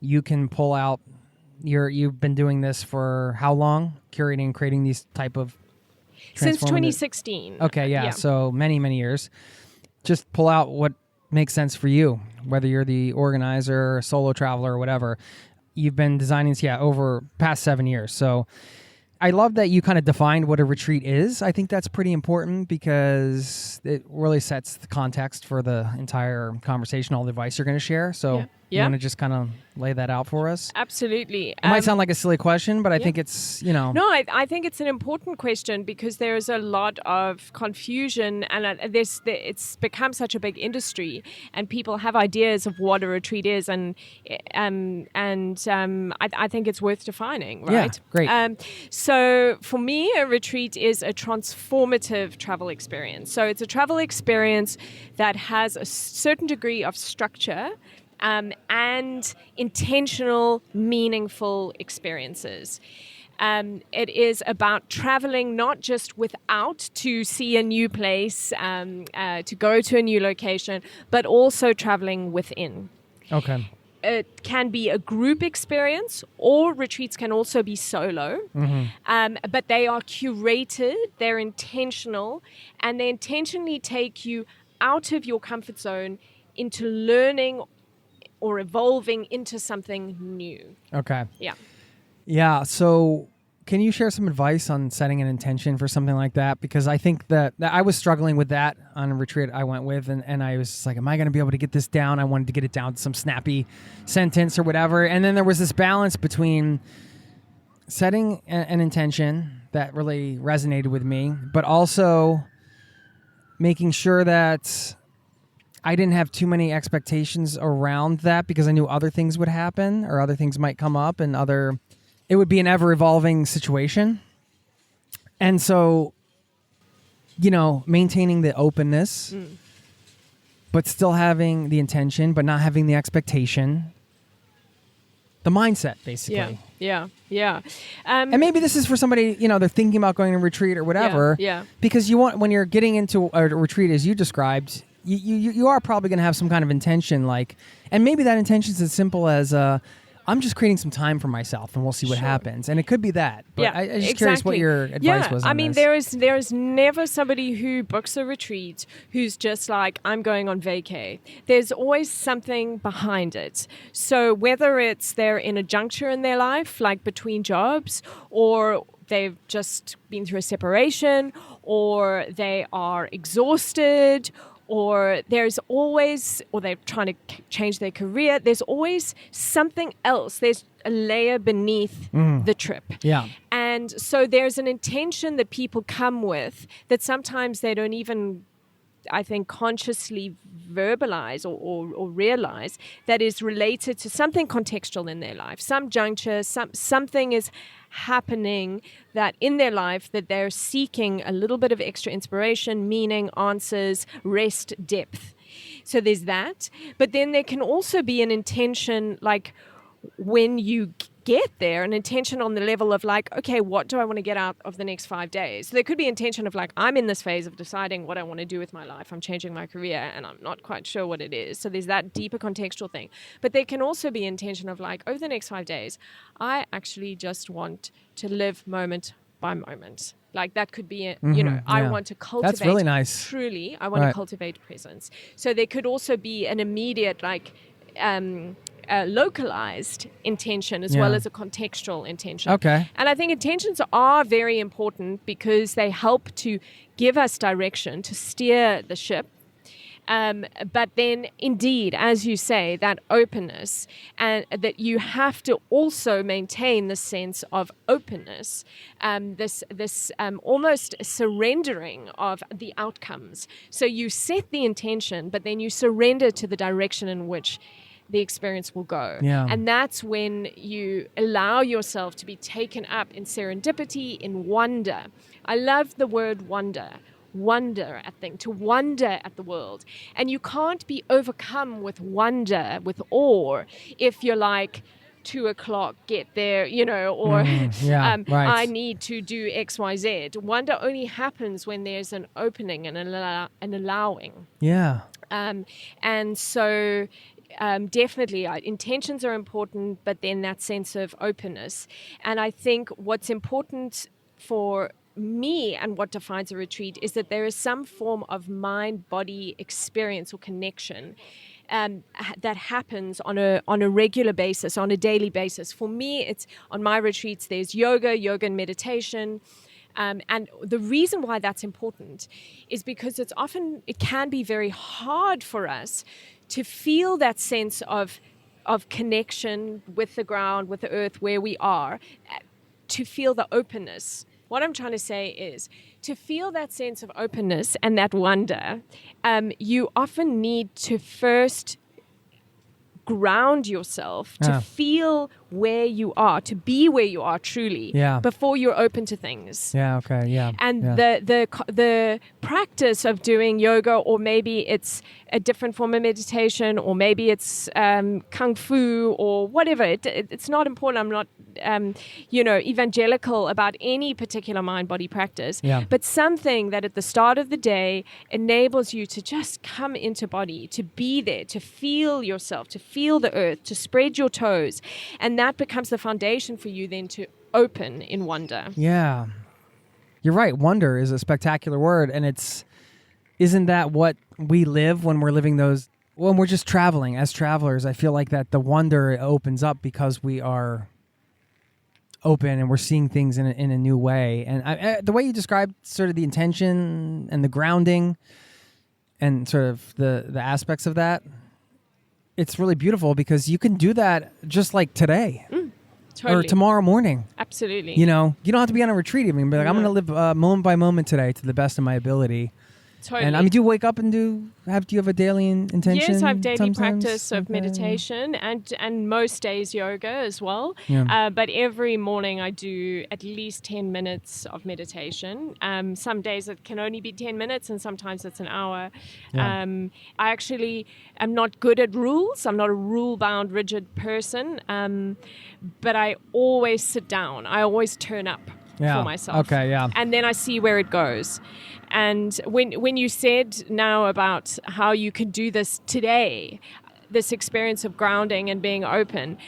You can pull out you've been doing this for how long? Curating and creating these type of Since transformative- 2016. Okay, yeah. So many years. Just pull out what makes sense for you, whether you're the organizer, solo traveler, or whatever. You've been designing this, over past 7 years. So I love that you kind of defined what a retreat is. I think that's pretty important because it really sets the context for the entire conversation, all the advice you're going to share. So you want to just kind of lay that out for us? Absolutely. It might sound like a silly question, but I think it's, No, I think it's an important question because there is a lot of confusion and it's become such a big industry and people have ideas of what a retreat is and I think it's worth defining, right? Yeah, great. So for me, a retreat is a transformative travel experience. So it's a travel experience that has a certain degree of structure and intentional, meaningful experiences. It is about traveling not just without to see a new place, to go to a new location, but also traveling within. Okay. It can be a group experience, or retreats can also be solo. But they are curated, they're intentional, and they intentionally take you out of your comfort zone into learning or evolving into something new. Okay. Yeah. Yeah. So can you share some advice on setting an intention for something like that? Because I think that I was struggling with that on a retreat I went with, and I was just like, am I going to be able to get this down? I wanted to get it down to some snappy sentence or whatever. And then there was this balance between setting an intention that really resonated with me, but also making sure that I didn't have too many expectations around that because I knew other things would happen or other things might come up and it would be an ever-evolving situation. And so, maintaining the openness, but still having the intention, but not having the expectation. The mindset, basically. Yeah. And maybe this is for somebody, they're thinking about going on a retreat or whatever. Yeah. Because when you're getting into a retreat, as you described, you are probably going to have some kind of intention, and maybe that intention is as simple as, I'm just creating some time for myself, and we'll see what happens. And it could be that. But I'm just curious what your advice was on this. there is never somebody who books a retreat who's just like, I'm going on vacay. There's always something behind it. So whether it's they're in a juncture in their life, like between jobs, or they've just been through a separation, or they are exhausted, or they're trying to change their career. There's always something else. There's a layer beneath the trip. Yeah. And so there's an intention that people come with that sometimes they don't even, I think, consciously verbalize or realize that is related to something contextual in their life. Some juncture, something is happening that in their life that they're seeking a little bit of extra inspiration, meaning, answers, rest, depth. So there's that. But then there can also be an intention, like when you get there, an intention on the level of like, okay, what do I want to get out of the next 5 days? So there could be intention of like, I'm in this phase of deciding what I want to do with my life. I'm changing my career and I'm not quite sure what it is. So there's that deeper contextual thing. But there can also be intention of like, over the next 5 days, I actually just want to live moment by moment. Like that could be, I yeah. want to cultivate. That's really nice. Truly, I want to cultivate presence. So there could also be an immediate, localized intention as well as a contextual intention. Okay. And I think intentions are very important because they help to give us direction, to steer the ship. But then, indeed, as you say, that openness, and that you have to also maintain the sense of openness, this almost surrendering of the outcomes. So you set the intention, but then you surrender to the direction in which the experience will go. Yeah. And that's when you allow yourself to be taken up in serendipity, in wonder. I love the word wonder. Wonder at things, to wonder at the world. And you can't be overcome with wonder, with awe, if you're like, 2:00, get there, or I need to do X, Y, Z. Wonder only happens when there's an opening and an allowing. Yeah. And so definitely intentions are important, but then that sense of openness. And I think what's important for me and what defines a retreat is that there is some form of mind-body experience or connection that happens on a regular basis, on a daily basis. For me, it's on my retreats, there's yoga and meditation. And the reason why that's important is because it can be very hard for us to feel that sense of connection with the ground, with the earth, where we are, to feel the openness. What I'm trying to say is to feel that sense of openness and that wonder, you often need to first ground yourself to feel where you are, to be where you are truly, before you're open to things. Yeah. Okay. Yeah. And the practice of doing yoga, or maybe it's a different form of meditation, or maybe it's kung fu or whatever. It's not important. I'm not evangelical about any particular mind-body practice, but something that at the start of the day enables you to just come into body, to be there, to feel yourself, to feel the earth, to spread your toes. And that becomes the foundation for you then to open in wonder. Yeah. You're right. Wonder is a spectacular word. And isn't that what we live when we're living those, when we're just traveling as travelers? I feel like that the wonder opens up because we are open and we're seeing things in a new way. And the way you described sort of the intention and the grounding and sort of the aspects of that, it's really beautiful because you can do that just like today Totally. or tomorrow morning. Absolutely. You don't have to be on a retreat. I mean, be like, I'm going to live moment by moment today to the best of my ability. Totally. And I mean, do you wake up and do you have a daily intention? Yes, I have daily sometimes? practice of meditation and most days yoga as well. Yeah. But every morning I do at least 10 minutes of meditation. Some days it can only be 10 minutes and sometimes it's an hour. Yeah. I actually am not good at rules. I'm not a rule-bound, rigid person. But I always sit down. I always turn up for myself. Okay, yeah. And then I see where it goes. And when you said now about how you could do this today, this experience of grounding and being open,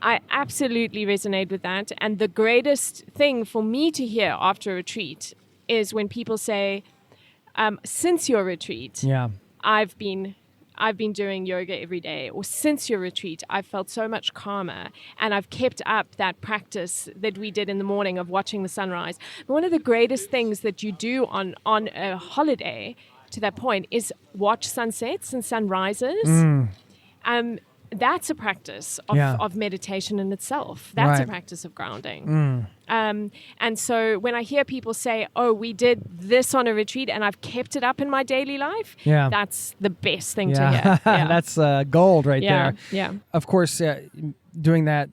I absolutely resonate with that. And the greatest thing for me to hear after a retreat is when people say, since your retreat, I've been doing yoga every day, or since your retreat, I've felt so much calmer, and I've kept up that practice that we did in the morning of watching the sunrise. But one of the greatest things that you do on a holiday, to that point, is watch sunsets and sunrises. That's a practice of meditation in itself. That's a practice of grounding. And so when I hear people say, oh, we did this on a retreat and I've kept it up in my daily life, that's the best thing to hear. Yeah. That's gold right there. Yeah. Of course, doing that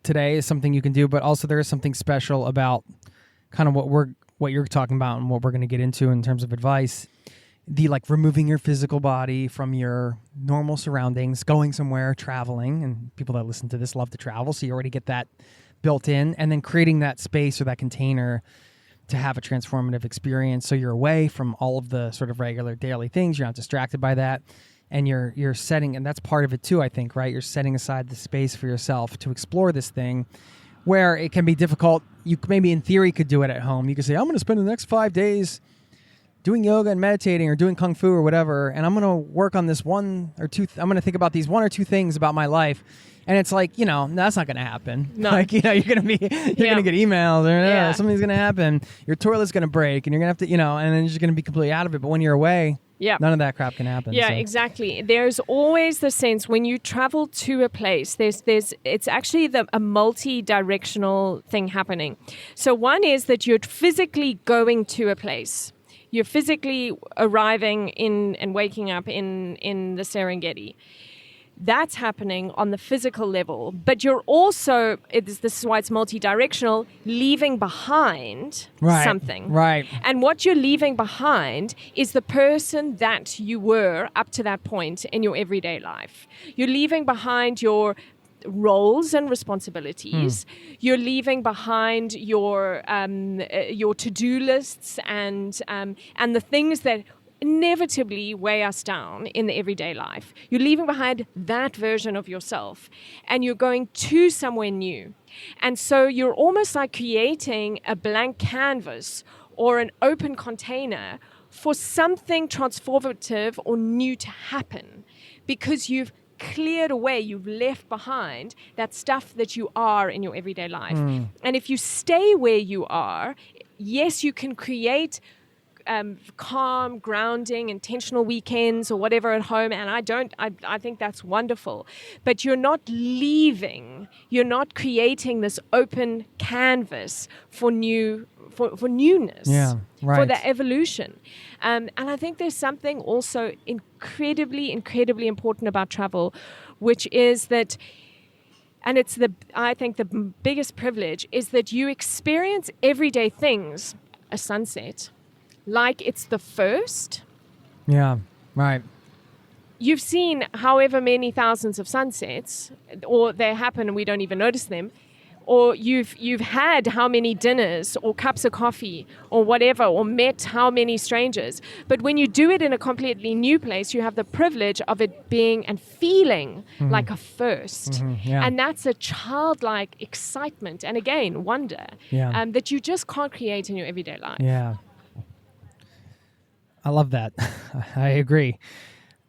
today is something you can do, but also there is something special about kind of what you're talking about and what we're going to get into in terms of advice. The removing your physical body from your normal surroundings, going somewhere, traveling, and people that listen to this love to travel, so you already get that built in, and then creating that space or that container to have a transformative experience. So you're away from all of the sort of regular daily things. You're not distracted by that, and you're setting, and that's part of it too, I think, right? You're setting aside the space for yourself to explore this thing where it can be difficult. You maybe in theory could do it at home. You could say, I'm going to spend the next 5 days doing yoga and meditating or doing kung fu or whatever, and I'm going to work on this one or two. I'm going to think about these 1 or 2 things about my life. And it's like, that's not going to happen. No. Like, you're going to be, you're going to get emails or something's going to happen. Your toilet's going to break and you're going to have to, and then you're just going to be completely out of it. But when you're away, none of that crap can happen. Yeah, so. exactly. There's always the sense when you travel to a place, it's actually a multi-directional thing happening. So one is that you're physically going to a place. You're physically arriving in and waking up in the Serengeti. That's happening on the physical level, but you're also, this is why it's multi-directional, leaving behind something. Right. And what you're leaving behind is the person that you were up to that point in your everyday life. You're leaving behind your roles and responsibilities. You're leaving behind your to-do lists and the things that inevitably weigh us down in the everyday life. You're leaving behind that version of yourself and you're going to somewhere new. And so you're almost like creating a blank canvas or an open container for something transformative or new to happen, because you've cleared away, you've left behind that stuff that you are in your everyday life. And if you stay where you are, yes, you can create calm, grounding, intentional weekends or whatever at home, and I think that's wonderful. But you're not leaving, you're not creating this open canvas for newness, for the evolution. And I think there's something also incredibly important about travel, which is that, and I think the biggest privilege is that you experience everyday things, a sunset, like it's the first. Yeah, right. You've seen however many thousands of sunsets, or they happen and we don't even notice them, or you've had how many dinners or cups of coffee or whatever, or met how many strangers. But when you do it in a completely new place, you have the privilege of it being and feeling like a first. And that's a childlike excitement and, again, wonder that you just can't create in your everyday life. Yeah. I love that. I agree.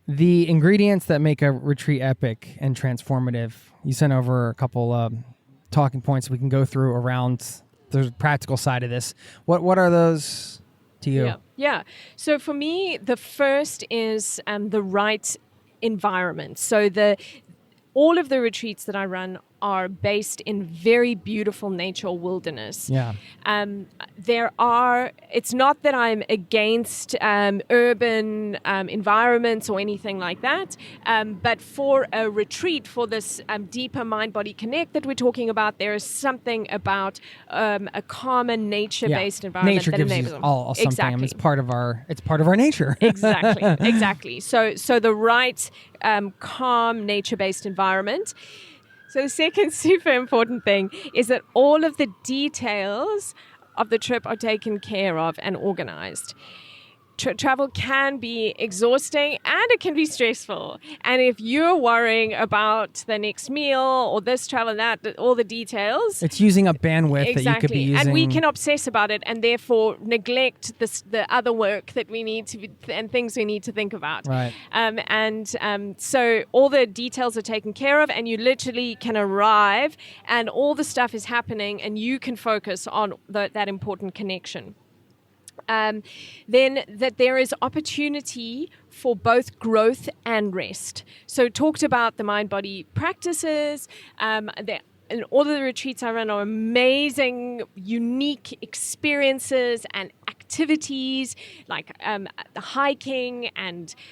The ingredients that make a retreat epic and transformative, you sent over a couple talking points we can go through around the practical side of this. What are those to you? Yeah. So for me, the first is the right environment. So all of the retreats that I run are based in very beautiful nature or wilderness. Yeah. It's not that I'm against urban environments or anything like that, but for a retreat, for this deeper mind-body connect that we're talking about, there is something about a calmer nature-based environment nature that gives enables you them. all something. Exactly. I mean, it's part of our nature. Exactly. So the right calm nature-based environment. So the second super important thing is that all of the details of the trip are taken care of and organized. Travel can be exhausting and it can be stressful. And if you're worrying about the next meal or this travel, that, all the details. It's using up bandwidth that you could be using. And we can obsess about it and therefore neglect the other work that we need to and things we need to think about. Right. So all the details are taken care of and you literally can arrive and all the stuff is happening and you can focus on that important connection. Then that there is opportunity for both growth and rest. So talked about the mind-body practices. And all of the retreats I run are amazing, unique experiences and activities like the hiking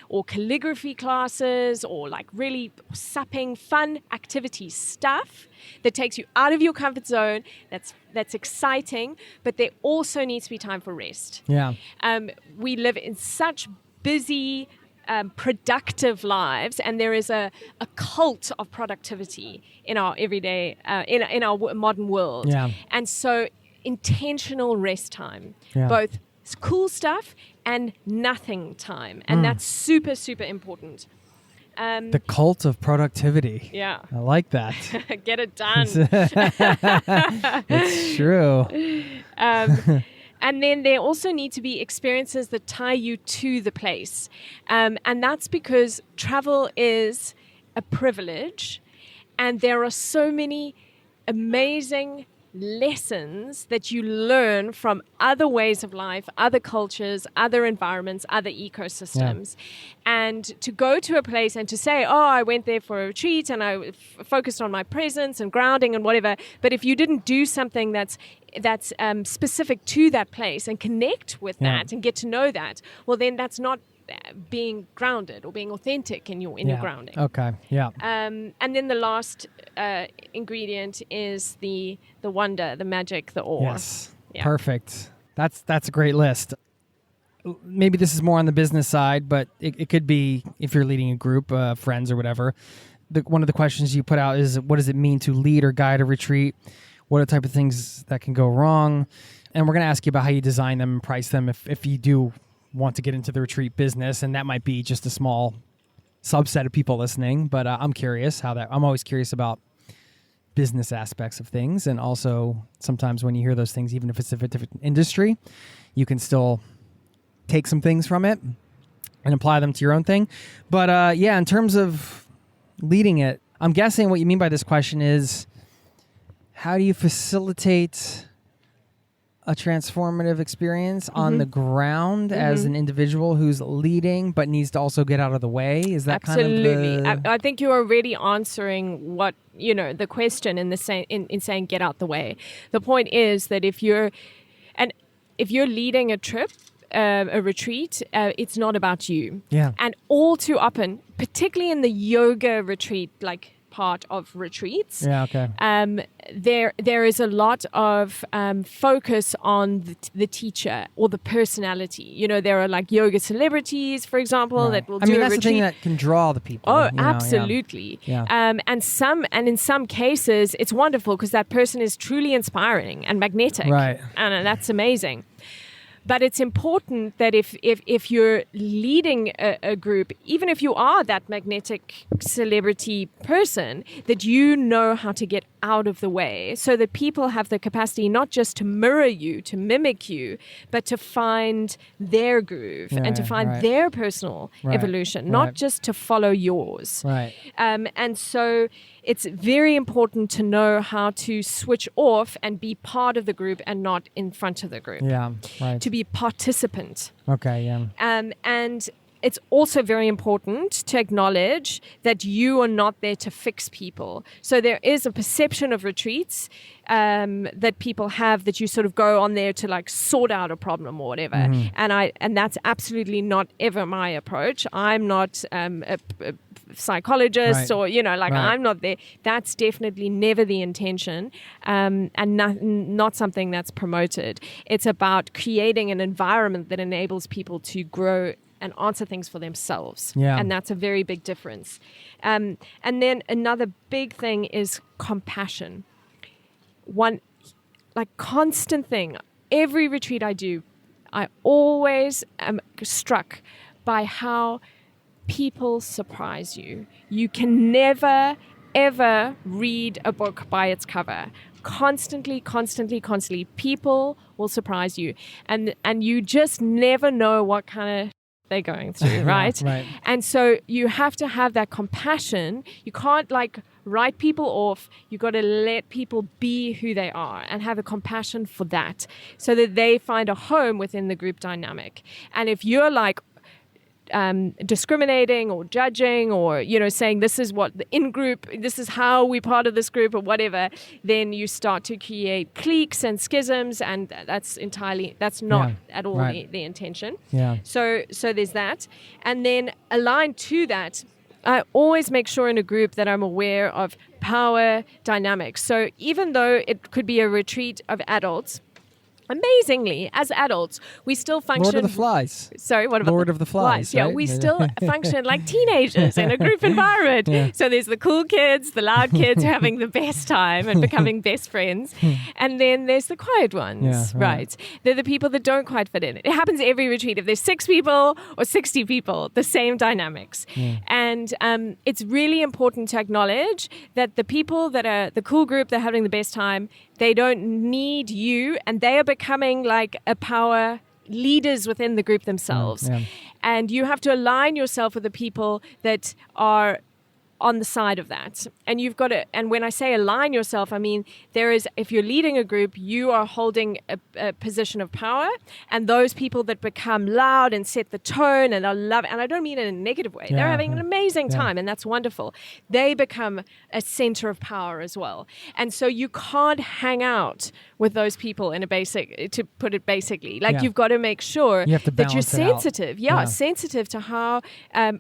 or calligraphy classes or like really supping, fun activity stuff that takes you out of your comfort zone. That's exciting, but there also needs to be time for rest. Yeah. We live in such busy, productive lives, and there is a cult of productivity in our everyday, in our modern world. Yeah. And so intentional rest time, Yeah. both cool stuff and nothing time, and that's super, super important. The cult of productivity. Yeah. I like that. Get it done. It's true. And then there also need to be experiences that tie you to the place. And that's because travel is a privilege, and there are so many amazing lessons that you learn from other ways of life, other cultures, other environments, other ecosystems. And to go to a place and to say, oh, I went there for a retreat and I focused on my presence and grounding and whatever. But if you didn't do something that's specific to that place and connect with that and get to know that, well, then that's not being grounded or being authentic in your grounding. Okay. Yeah. And then the last ingredient is the wonder, the magic, the awe. Yes. Yeah. Perfect. That's a great list. Maybe this is more on the business side, but it could be if you're leading a group, friends or whatever. One of the questions you put out is, what does it mean to lead or guide a retreat? What are the type of things that can go wrong? And we're going to ask you about how you design them and price them if you do want to get into the retreat business, and that might be just a small subset of people listening, but I'm curious I'm always curious about business aspects of things, and also sometimes when you hear those things, even if it's a different industry, you can still take some things from it and apply them to your own thing. But in terms of leading it, I'm guessing what you mean by this question is, how do you facilitate a transformative experience on the ground as an individual who's leading but needs to also get out of the way? Is that absolutely? Kind of I think you're already answering what the question in saying get out the way. The point is that if you're leading a trip, a retreat, it's not about you. Yeah. And all too often, particularly in the yoga retreat, like part of retreats. Yeah, okay. There is a lot of focus on the teacher or the personality. There are like yoga celebrities, for example, that will do a retreat. That's the thing that can draw the people. Oh, absolutely. Yeah. And in some cases, it's wonderful because that person is truly inspiring and magnetic. Right. And that's amazing. But it's important that if you're leading a group, even if you are that magnetic celebrity person, that you know how to get out of the way so that people have the capacity not just to mirror you, to mimic you, but to find their groove and to find their personal evolution, not just to follow yours. Right. And so it's very important to know how to switch off and be part of the group and not in front of the group. Yeah, right. To be participant. Okay, yeah. And it's also very important to acknowledge that you are not there to fix people. So there is a perception of retreats that people have that you sort of go on there to like sort out a problem or whatever. And that's absolutely not ever my approach. I'm not a psychologist or, I'm not there. That's definitely never the intention and not something that's promoted. It's about creating an environment that enables people to grow and answer things for themselves. Yeah. And that's a very big difference. And then another big thing is compassion. One constant thing. Every retreat I do, I always am struck by how people surprise you. You can never, ever read a book by its cover. Constantly, people will surprise you. And you just never know what kind of they're going through, right? Right. And so you have to have that compassion. You can't write people off. You got to let people be who they are and have a compassion for that so that they find a home within the group dynamic. And if you're discriminating or judging or saying this is what the in-group, this is how we're part of this group or whatever, then you start to create cliques and schisms, and that's not at all the intention. Yeah. So there's that. And then aligned to that, I always make sure in a group that I'm aware of power dynamics. So even though it could be a retreat of adults, amazingly, as adults, we still function. Lord of the Flies. Sorry, what about Lord of the Flies? Yeah, right? we still function like teenagers in a group environment. Yeah. So there's the cool kids, the loud kids having the best time and becoming best friends. And then there's the quiet ones, Yeah, right. right? They're the people that don't quite fit in. It happens every retreat. If there's 6 people or 60 people, the same dynamics. And it's really important to acknowledge that the people that are the cool group, they're having the best time, they don't need you, and they are becoming like a power leaders within the group themselves. Yeah. And you have to align yourself with the people that are on the side of that. And you've got to, and when I say align yourself, I mean, if you're leading a group, you are holding a position of power, and those people that become loud and set the tone and are love, and I don't mean it in a negative way, they're having an amazing time, and that's wonderful. They become a center of power as well. And so you can't hang out with those people in a basic, to put it basically, like you've got to make sure you have to that you're balance it out. sensitive, sensitive to how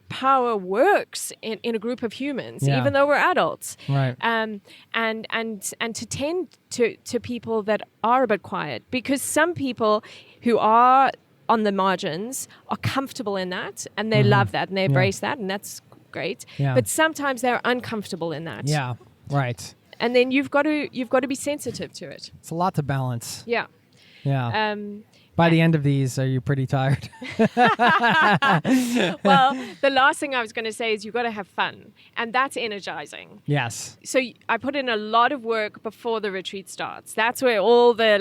power works in a group of humans, even though we're adults, Right. and to tend to people that are a bit quiet, because some people who are on the margins are comfortable in that, and they love that, and they embrace that, and that's great. Yeah. But sometimes they're uncomfortable in that. Yeah. Right. And then you've got to be sensitive to it. It's a lot to balance. Yeah. Yeah. By the end of these, are you pretty tired? Well, the last thing I was going to say is you've got to have fun, and that's energizing. Yes. So I put in a lot of work before the retreat starts. That's where all the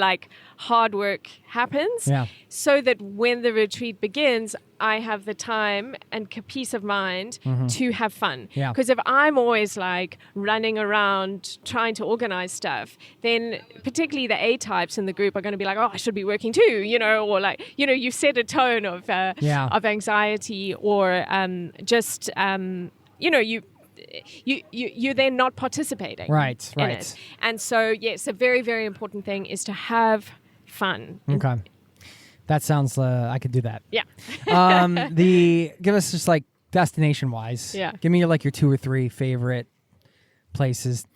hard work happens. Yeah. So that when the retreat begins, I have the time and peace of mind to have fun. Yeah. Because if I'm always running around trying to organize stuff, then particularly the A types in the group are going to be like, oh, I should be working too, or you set a tone of anxiety, or you're then not participating. Right. in it. And so, yes, a very, very important thing is to have fun. Okay. That sounds, I could do that. Yeah. Give us just destination wise. Yeah. Give me your 2 or 3 favorite places,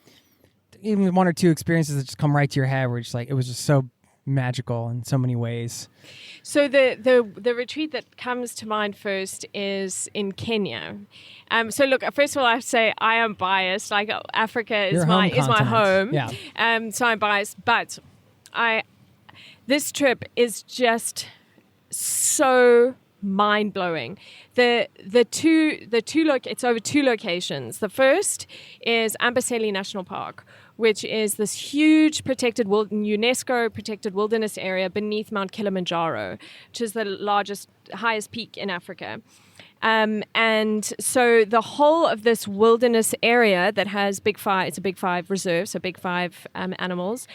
even 1 or 2 experiences that just come right to your head where it's it was just so magical in so many ways. So the retreat that comes to mind first is in Kenya. So look, first of all, I have to say I am biased. Africa is my home. Yeah. So I'm biased, but this trip is just so mind-blowing. It's over 2 locations. The first is Amboseli National Park, which is this huge UNESCO protected wilderness area beneath Mount Kilimanjaro, which is the highest peak in Africa. And so the whole of this wilderness area that has it's a Big 5 reserve, so Big 5 animals.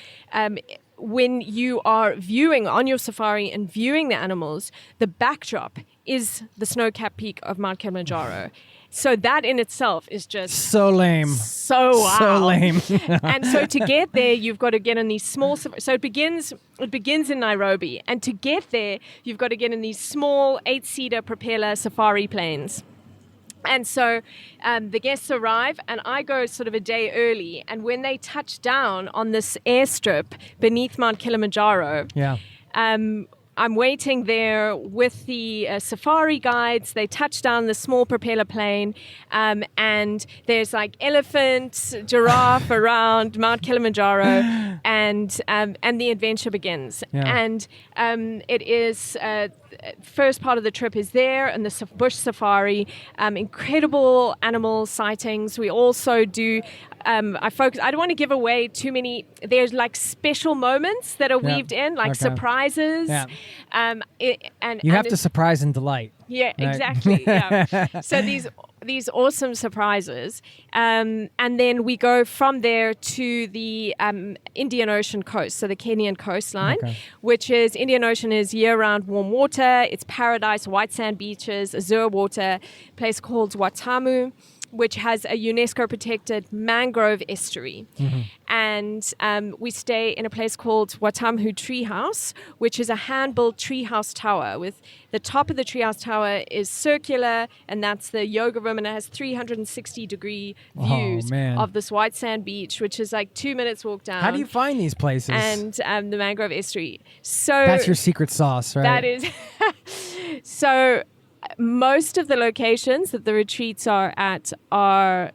When you are viewing on your safari and viewing the animals, the backdrop is the snow-capped peak of Mount Kilimanjaro. So that in itself is just so lame. So wow. So lame. And so to get there, you've got to get in these small. So it begins in Nairobi, and to get there, you've got to get in these small 8-seater propeller safari planes. And so the guests arrive, and I go sort of a day early. And when they touch down on this airstrip beneath Mount Kilimanjaro, I'm waiting there with the safari guides. They touch down the small propeller plane, and there's elephant, giraffe around Mount Kilimanjaro, and the adventure begins. Yeah. And it is first part of the trip is there, and the bush safari, incredible animal sightings. We also do. I don't want to give away too many. There's special moments that are weaved in, surprises. Yeah. You have to surprise and delight. Yeah, right? Exactly. Yeah. So these awesome surprises, and then we go from there to the Indian Ocean coast, so the Kenyan coastline, which is Indian Ocean is year-round warm water. It's paradise, white sand beaches, azure water, a place called Watamu. which has a UNESCO-protected mangrove estuary. And we stay in a place called Watamhu Treehouse, which is a hand-built treehouse tower. With the top of the treehouse tower is circular, and that's the yoga room, and it has 360-degree views of this white sand beach, which is like 2 minutes walk down. How do you find these places? And the mangrove estuary. So that's your secret sauce, right? That is. So most of the locations that the retreats are at are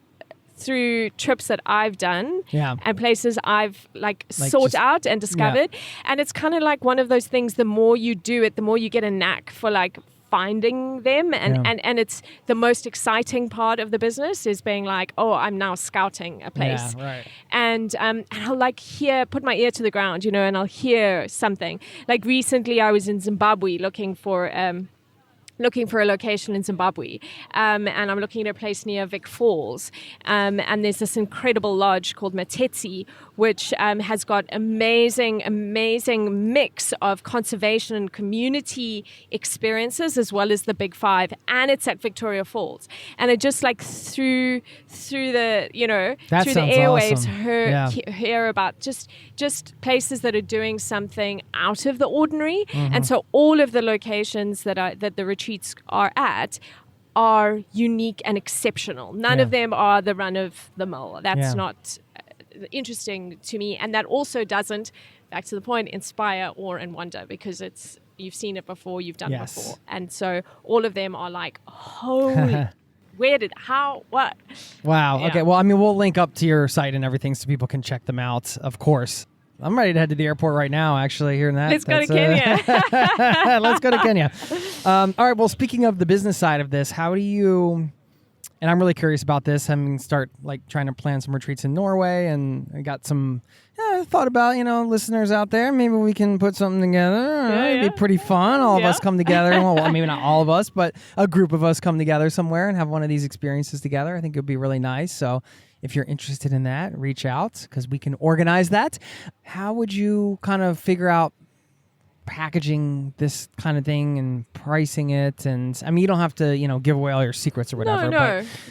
through trips that I've done and places I've sought out and discovered. Yeah. And it's kind of like one of those things, the more you do it, the more you get a knack for like finding them. And it's the most exciting part of the business is being like, oh, I'm now scouting a place. Yeah, right. And I'll like put my ear to the ground, you know, and I'll hear something. Like recently I was in Zimbabwe looking for a location in Zimbabwe, and I'm looking at a place near Vic Falls, and there's this incredible lodge called Matetsi, which has got amazing mix of conservation and community experiences as well as the Big Five, and it's at Victoria Falls, and it just like through the through the airwaves hear about just places that are doing something out of the ordinary, and so all of the locations that the retreats are at are unique and exceptional. None of them are the run of the mill. That's not interesting to me, and that also doesn't, back to the point, inspire awe and wonder, because you've seen it before, you've done it before, and so all of them are like, holy what? Wow. Yeah. Okay. Well, I mean, we'll link up to your site and everything so people can check them out, of course. I'm ready to head to the airport right now, actually, hearing that. Let's go to Kenya. Let's go to Kenya. All right. Well, speaking of the business side of this, how do you, and I'm really curious about this, start like trying to plan some retreats in Norway, and I got some thought about, listeners out there. Maybe we can put something together. It'd be pretty fun. All of us come together. Well, maybe not all of us, but a group of us come together somewhere and have one of these experiences together. I think it would be really nice. So if you're interested in that, reach out because we can organize that. How would you kind of figure out packaging this kind of thing and pricing it? And I mean, you don't have to, give away all your secrets or whatever.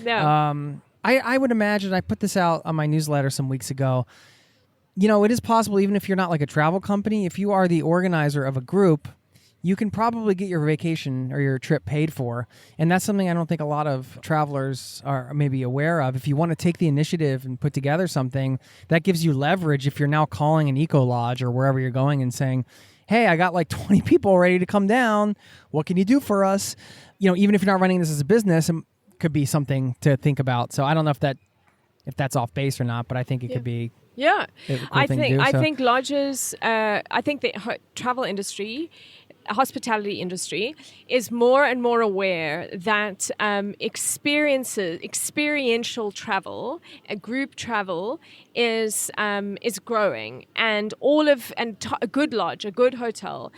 No. I would imagine, I put this out on my newsletter some weeks ago. It is possible, even if you're not like a travel company, if you are the organizer of a group, you can probably get your vacation or your trip paid for. And that's something I don't think a lot of travelers are maybe aware of. If you want to take the initiative and put together something, that gives you leverage if you're now calling an eco lodge or wherever you're going and saying, hey, I got like 20 people ready to come down. What can you do for us? Even if you're not running this as a business, it could be something to think about. So I don't know if that's off base or not, but I think it could be. Yeah, cool I think lodges, I think the travel industry, hospitality industry is more and more aware that experiential travel, group travel is growing, and a good lodge, a good hotel,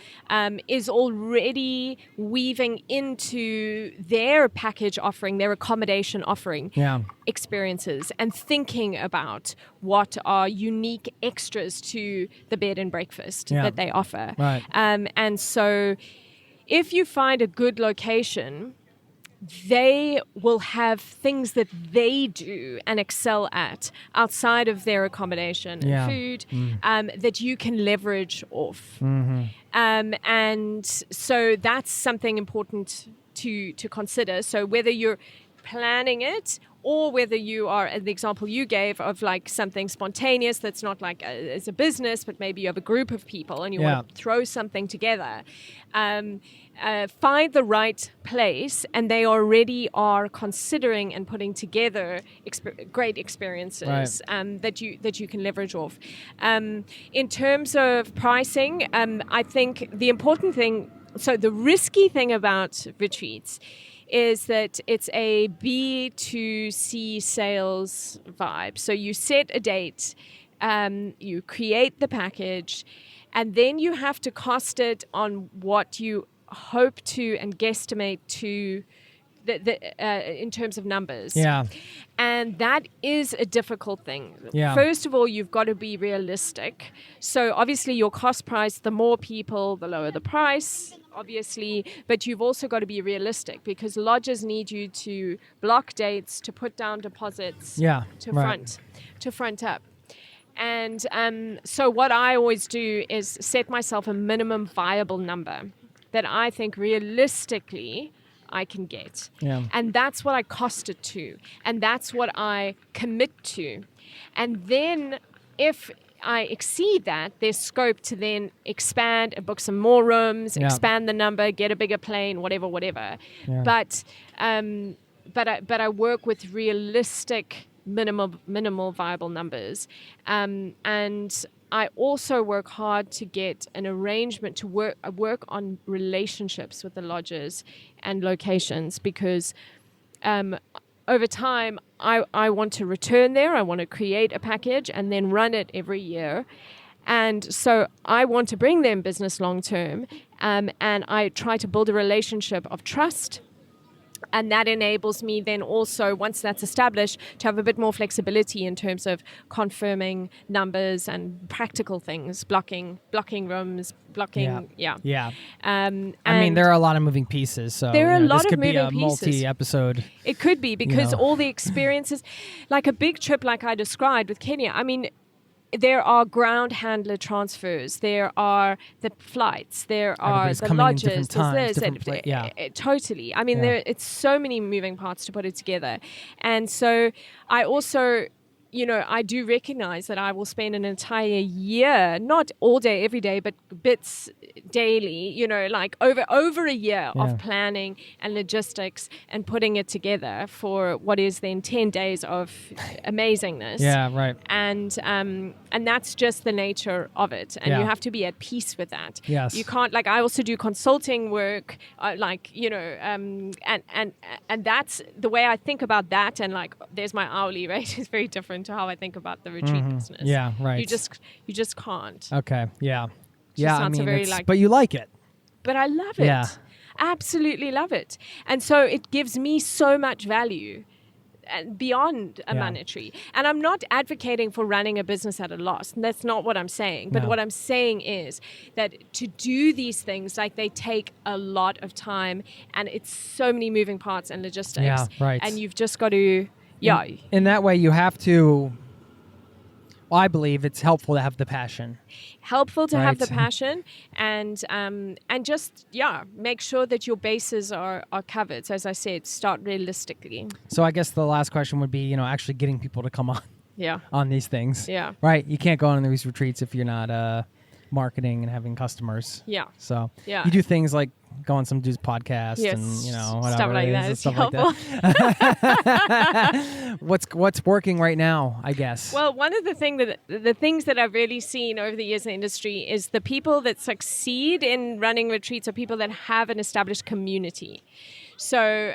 is already weaving into their package offering, their accommodation offering, experiences, and thinking about what are unique extras to the bed and breakfast that they offer. Right. And so if you find a good location, they will have things that they do and excel at outside of their accommodation and food that you can leverage off. And so that's something important to consider. So whether you're planning it or whether you are, the example you gave of like something spontaneous that's not like as a business, but maybe you have a group of people and you want to throw something together, find the right place, and they already are considering and putting together great experiences that you can leverage off. In terms of pricing, I think the important thing, so the risky thing about retreats is that it's a B2C sales vibe. So you set a date, you create the package, and then you have to cost it on what you hope to and guesstimate to in terms of numbers. Yeah. And that is a difficult thing. Yeah. First of all, you've got to be realistic. So obviously your cost price, the more people, the lower the price. obviously, but you've also got to be realistic because lodges need you to block dates, to put down deposits, to front up. And so what I always do is set myself a minimum viable number that I think realistically I can get. Yeah. And that's what I cost it to. And that's what I commit to. And then if I exceed that, there's scope to then expand and book some more rooms, expand the number, get a bigger plane, whatever. Yeah. But I work with realistic minimal viable numbers, and I also work hard to get an arrangement to work on relationships with the lodges and locations because over time I want to return there. I want to create a package and then run it every year. And so I want to bring them business long term, and I try to build a relationship of trust. And that enables me then also, once that's established, to have a bit more flexibility in terms of confirming numbers and practical things, blocking rooms, Yeah. I mean, there are a lot of moving pieces. So there are a lot this of could moving be a pieces. multi-episode. It could be because all the experiences, like a big trip like I described with Kenya, I mean, there are ground handler transfers, there are the flights, there are Everybody's the coming in lodges, different times, there's totally. I mean, Yeah. it's so many moving parts to put it together. And so I also, I do recognize that I will spend an entire year, not all day, every day, but bits daily, like over a year of planning and logistics and putting it together for what is then 10 days of amazingness. Yeah, right. And that's just the nature of it. And you have to be at peace with that. Yes. You can't, I also do consulting work, and that's the way I think about that. And there's my hourly rate is very different to how I think about the retreat business. Yeah, right. You just can't. Okay, yeah. Yeah, I mean, very but you like it. But I love it. Yeah. Absolutely love it. And so it gives me so much value and beyond a monetary. And I'm not advocating for running a business at a loss. And that's not what I'm saying. But what I'm saying is that to do these things, they take a lot of time and it's so many moving parts and logistics. Yeah, right. And you've just got to, In that way, you have to, I believe it's helpful to have the passion. Helpful to have the passion and just make sure that your bases are covered. So as I said, start realistically. So I guess the last question would be, actually getting people to come on. Yeah. On these things. Yeah. Right. You can't go on these retreats if you're not marketing and having customers. Yeah. So Yeah. you do things like go on some dude's podcast and whatever stuff like that. Stuff like that. What's working right now, I guess? Well, one of the things that I've really seen over the years in the industry is the people that succeed in running retreats are people that have an established community. So,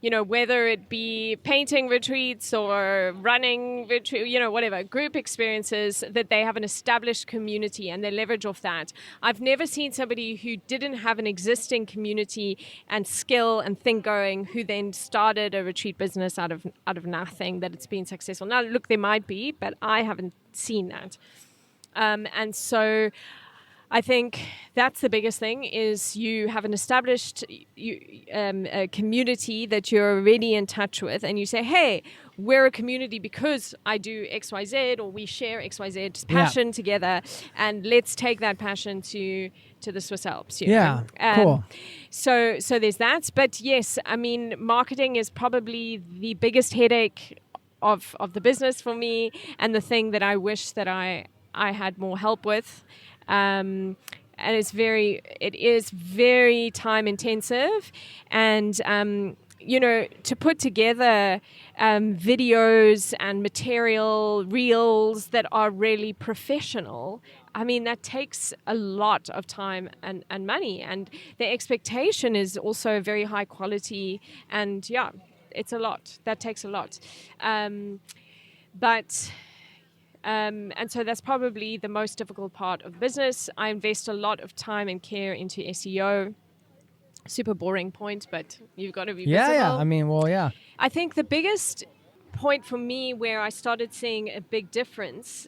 whether it be painting retreats or running retreat, whatever, group experiences, that they have an established community and they leverage off that. I've never seen somebody who didn't have an existing community and skill and thing going who then started a retreat business out of nothing, that it's been successful. Now, look, there might be, but I haven't seen that. And so I think that's the biggest thing is you have an established a community that you're already in touch with and you say, hey, we're a community because I do XYZ or we share XYZ's passion together and let's take that passion to the Swiss Alps. Cool. So there's that. But yes, I mean, marketing is probably the biggest headache of the business for me and the thing that I wish that I had more help with. And it is very time intensive and, to put together videos and material reels that are really professional, I mean, that takes a lot of time and money. And the expectation is also very high quality and it's a lot. That takes a lot. And so that's probably the most difficult part of business. I invest a lot of time and care into SEO. Super boring point, but you've got to be visible. Yeah. I mean, I think the biggest point for me where I started seeing a big difference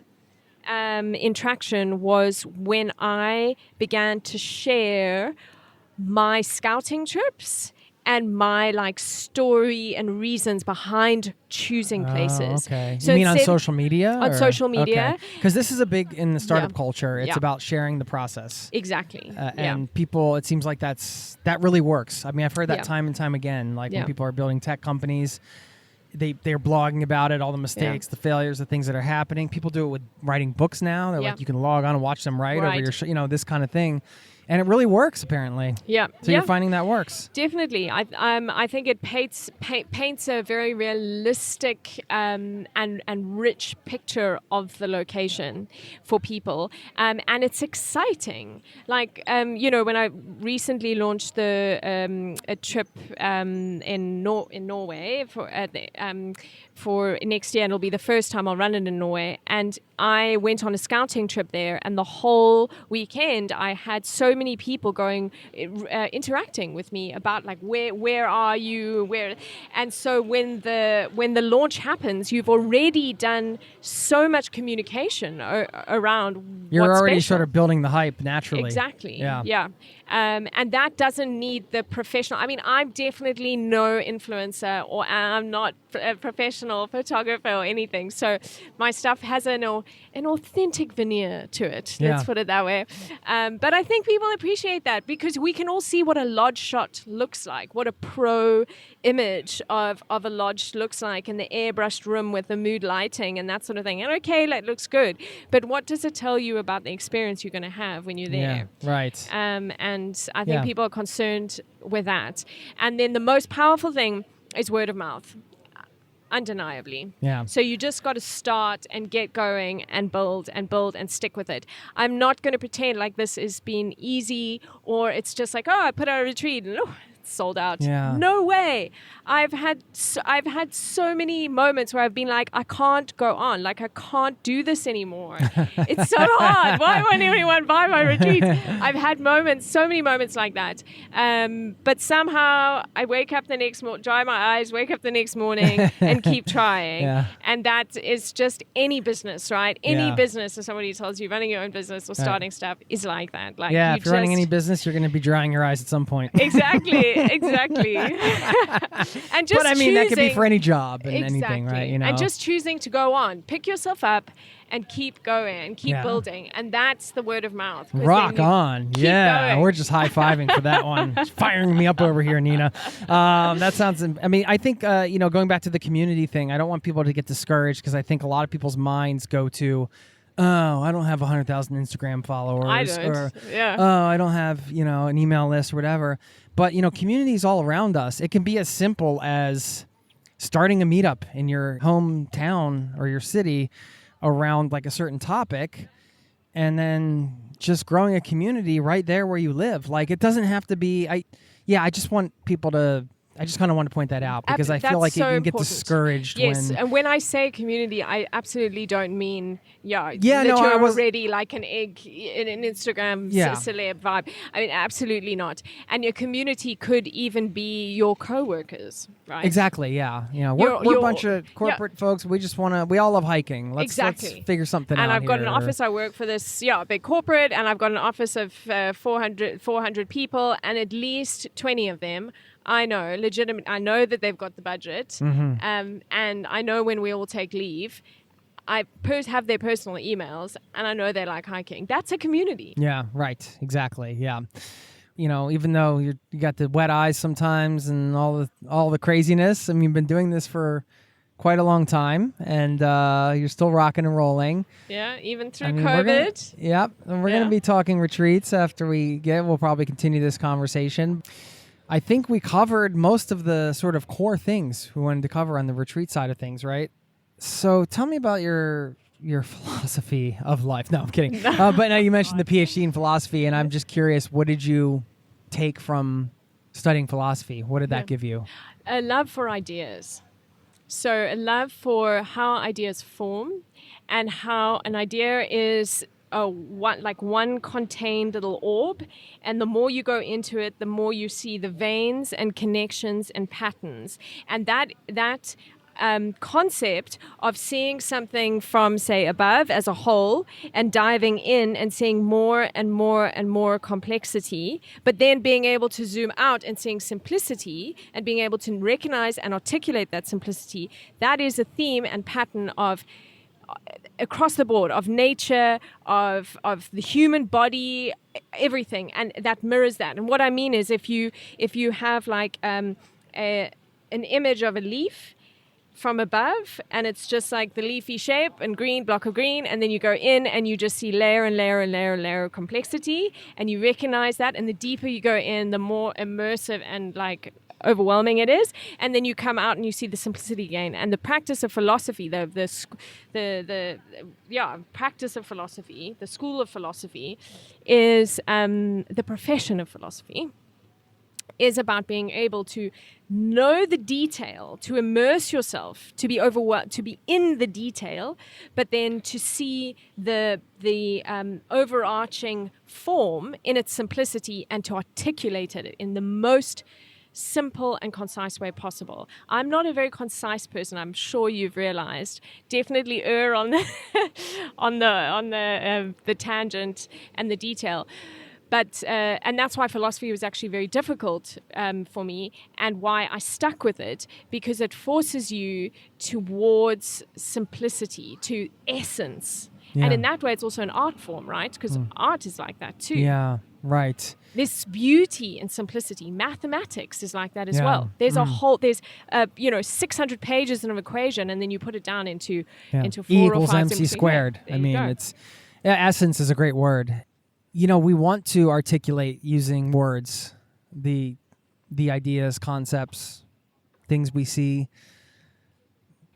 in traction was when I began to share my scouting trips and my like story and reasons behind choosing places. Okay. So You mean on instead- social media? On social media. Because this is a big in the startup Yeah. culture. It's Yeah. about sharing the process. Exactly. And people, it seems like that really works. I mean, I've heard that Yeah. time and time again. Like when Yeah. people are building tech companies, they're blogging about it, all the mistakes, the failures, the things that are happening. People do it with writing books now. They're Yeah. like, you can log on and watch them write over Right. your, this kind of thing. And it really works, apparently. Yeah. So you're finding that works. Definitely. I think it paints a very realistic and rich picture of the location for people. And it's exciting. Like, when I recently launched a trip in Norway for next year, and it'll be the first time I'll run it in Norway. And I went on a scouting trip there, and the whole weekend I had so many people interacting with me about like where are you, and so when the launch happens, you've already done so much communication around. You're what's already special. sort of building the hype naturally. Exactly. Yeah. And that doesn't need the professional. I mean, I'm definitely no influencer, or I'm not a professional photographer or anything. So my stuff has an authentic veneer to it. Let's put it that way. But I think people appreciate that because we can all see what a lodge shot looks like, what a pro image of a lodge looks like in the airbrushed room with the mood lighting and that sort of thing. And okay, that looks good. But what does it tell you about the experience you're going to have when you're there? Yeah, right. And I think people are concerned with that. And then the most powerful thing is word of mouth. Undeniably. Yeah. So you just got to start and get going and build and stick with it. I'm not going to pretend like this has been easy or it's just like, I put out a retreat and it's sold out. Yeah. No way. I've had so many moments where I've been like, I can't go on. Like, I can't do this anymore. It's so hard. Why won't anyone buy my retreats? I've had so many moments like that. But somehow I wake up the next morning, dry my eyes, wake up the next morning and keep trying. Yeah. And that is just any business, right? Any business, if somebody tells you running your own business or starting stuff is like that. Like, if you're running any business, you're going to be drying your eyes at some point. Exactly. And just but I mean, that could be choosing- for any job and Exactly. anything, right? And just choosing to go on, pick yourself up and keep going and keep building. And that's the word of mouth. 'Cause rock then you on. keep Yeah. going. We're just high-fiving for that one. It's firing me up over here, Nina. That sounds, I mean, I think, going back to the community thing, I don't want people to get discouraged because I think a lot of people's minds go to, oh, I don't have 100,000 Instagram followers. I don't. Or, Yeah. oh, I don't have, an email list or whatever. But, communities all around us. It can be as simple as starting a meetup in your hometown or your city around like a certain topic and then just growing a community right there where you live. Like, it doesn't have to be, I just want people to, I just kind of want to point that out because I feel like you can get discouraged. Yes, when, and when I say community, I absolutely don't mean that no, you're I was already like an egg in an Instagram celeb vibe. I mean, absolutely not. And your community could even be your coworkers, right? Exactly. Yeah. We're a bunch of corporate folks. We just want to. We all love hiking. Let's figure something out. And I've got an here. office. I work for this big corporate, and I've got an office of 400 people, and at least 20 of them I know legitimate. I know that they've got the budget, and I know when we all take leave. I have their personal emails, and I know they like hiking. That's a community. Yeah. Right. Exactly. Yeah. Even though you got the wet eyes sometimes and all the craziness. I mean, you've been doing this for quite a long time, and you're still rocking and rolling. Yeah, even through COVID. We're going to be talking retreats after we'll probably continue this conversation. I think we covered most of the sort of core things we wanted to cover on the retreat side of things, right? So tell me about your philosophy of life. No, I'm kidding. But now you mentioned the Ph.D. in philosophy, and I'm just curious, what did you take from studying philosophy? What did that give you? A love for ideas. So a love for how ideas form and how an idea is one contained little orb, and the more you go into it, the more you see the veins and connections and patterns, and that concept of seeing something from, say, above as a whole and diving in and seeing more and more and more complexity, but then being able to zoom out and seeing simplicity and being able to recognize and articulate that simplicity. That is a theme and pattern of across the board, of nature, of the human body, everything, and that mirrors that. And what I mean is, if you have like an image of a leaf from above, and it's just like the leafy shape and green block of green, and then you go in and you just see layer and layer and layer and layer of complexity, and you recognize that, and the deeper you go in, the more immersive and like overwhelming it is, and then you come out and you see the simplicity again. And the practice of philosophy, the practice of philosophy, the school of philosophy, is the profession of philosophy, is about being able to know the detail, to immerse yourself, to be overwhelmed, to be in the detail, but then to see the overarching form in its simplicity and to articulate it in the most simple and concise way possible. I'm not a very concise person. I'm sure you've realized. Definitely err on the the tangent and the detail. But and that's why philosophy was actually very difficult for me, and why I stuck with it, because it forces you towards simplicity, to essence. Yeah. And in that way, it's also an art form, right? Because art is like that too. Yeah, right. There's beauty and simplicity. Mathematics is like that as well. There's a whole, 600 pages in an equation, and then you put it down into 4 E or 5 equals MC squared. I mean, essence is a great word. We want to articulate using words the ideas, concepts, things we see,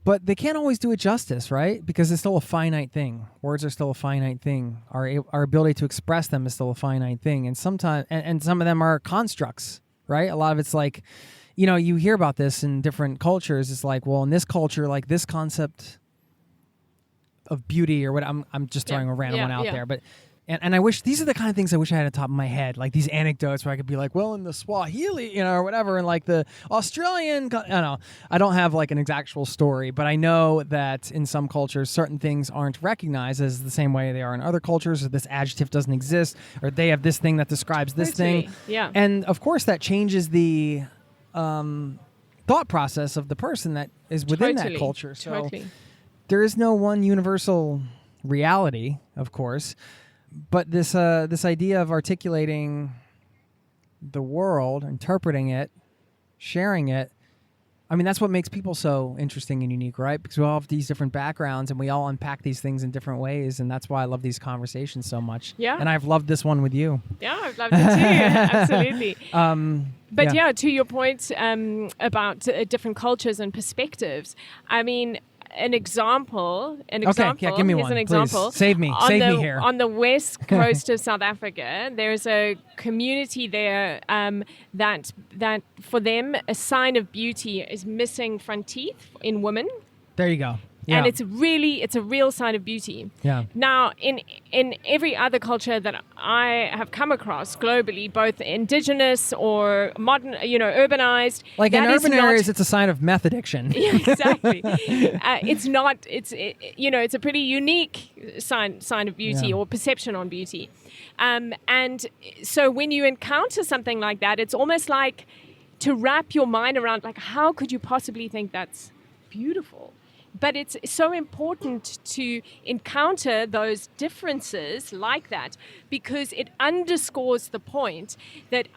but they can't always do it justice, right? Because it's still a finite thing. Words are still a finite thing. Our ability to express them is still a finite thing. And sometimes, and some of them are constructs, right? A lot of it's like, you hear about this in different cultures. It's like, well, in this culture, like this concept of beauty or what, I'm just throwing a random one out there, but and I wish, these are the kind of things I wish I had at the top of my head, like these anecdotes where I could be like, well, in the Swahili, or whatever, and like the Australian, I don't have like an actual story, but I know that in some cultures, certain things aren't recognized as the same way they are in other cultures, or this adjective doesn't exist, or they have this thing that describes this thing. Yeah. And of course that changes the thought process of the person that is within that culture. So there is no one universal reality, of course. But this idea of articulating the world, interpreting it, sharing it, I mean, that's what makes people so interesting and unique, right? Because we all have these different backgrounds and we all unpack these things in different ways. And that's why I love these conversations so much. Yeah. And I've loved this one with you. Yeah, I've loved it too. Absolutely. But to your point about different cultures and perspectives, I mean, An example. Give me one. An example. Please. Save me here. On the west coast of South Africa, there's a community there that for them a sign of beauty is missing front teeth in women. There you go. Yeah. And it's a real sign of beauty. Yeah. Now, in every other culture that I have come across globally, both indigenous or modern, urbanized, like in urban areas, it's a sign of meth addiction. Yeah, exactly. It's not. It's a pretty unique sign of beauty or perception on beauty. And so when you encounter something like that, it's almost like to wrap your mind around, like, how could you possibly think that's beautiful? But it's so important to encounter those differences like that, because it underscores the point that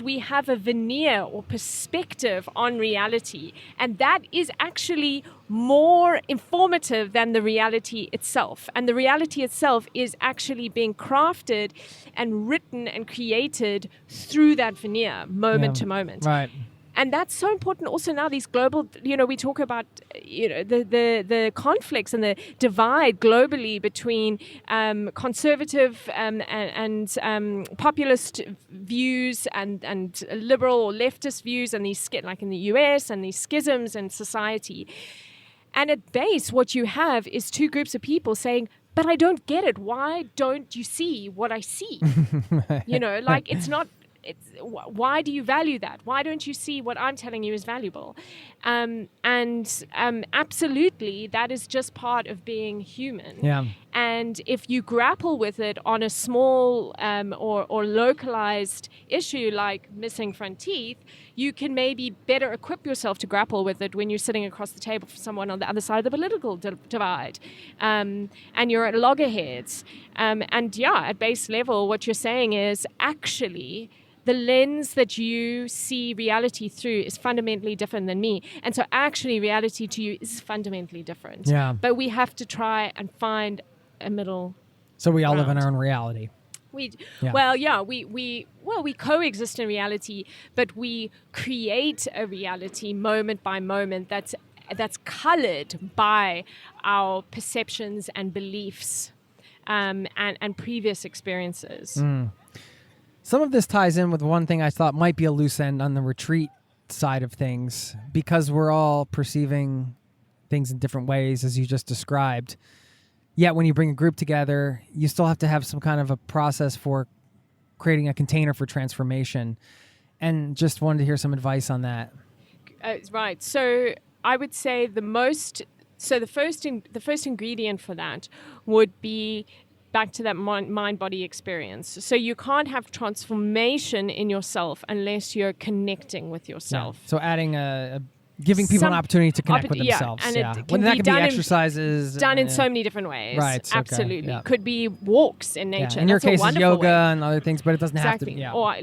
we have a veneer or perspective on reality, and that is actually more informative than the reality itself. And the reality itself is actually being crafted and written and created through that veneer, moment to moment. Right. And that's so important also now, these global, we talk about, the conflicts and the divide globally between conservative and populist views and liberal or leftist views, and these, like in the US, and these schisms in society. And at base, what you have is two groups of people saying, but I don't get it. Why don't you see what I see? Like, it's not... why do you value that? Why don't you see what I'm telling you is valuable? Absolutely, that is just part of being human. Yeah. And if you grapple with it on a small or localized issue like missing front teeth, you can maybe better equip yourself to grapple with it when you're sitting across the table from someone on the other side of the political divide, and you're at loggerheads. At base level, what you're saying is actually the lens that you see reality through is fundamentally different than me. And so actually reality to you is fundamentally different. Yeah. But we have to try and find a middle. So we all live in ground. our own reality. We coexist in reality, but we create a reality moment by moment that's colored by our perceptions and beliefs, and previous experiences. Some of this ties in with one thing I thought might be a loose end on the retreat side of things, because we're all perceiving things in different ways, as you just described. Yet when you bring a group together, you still have to have some kind of a process for creating a container for transformation. And just wanted to hear some advice on that. Right. So I would say the first ingredient for that would be back to that mind-body experience. So you can't have transformation in yourself unless you're connecting with yourself. Yeah. So adding giving people an opportunity to connect with themselves. And that can be exercises. Done in so many different ways. Right. Absolutely. Okay. Yeah. Could be walks in nature. Yeah. In your case, it's yoga way. and other things, but it doesn't Exactly. have to be. Yeah. Or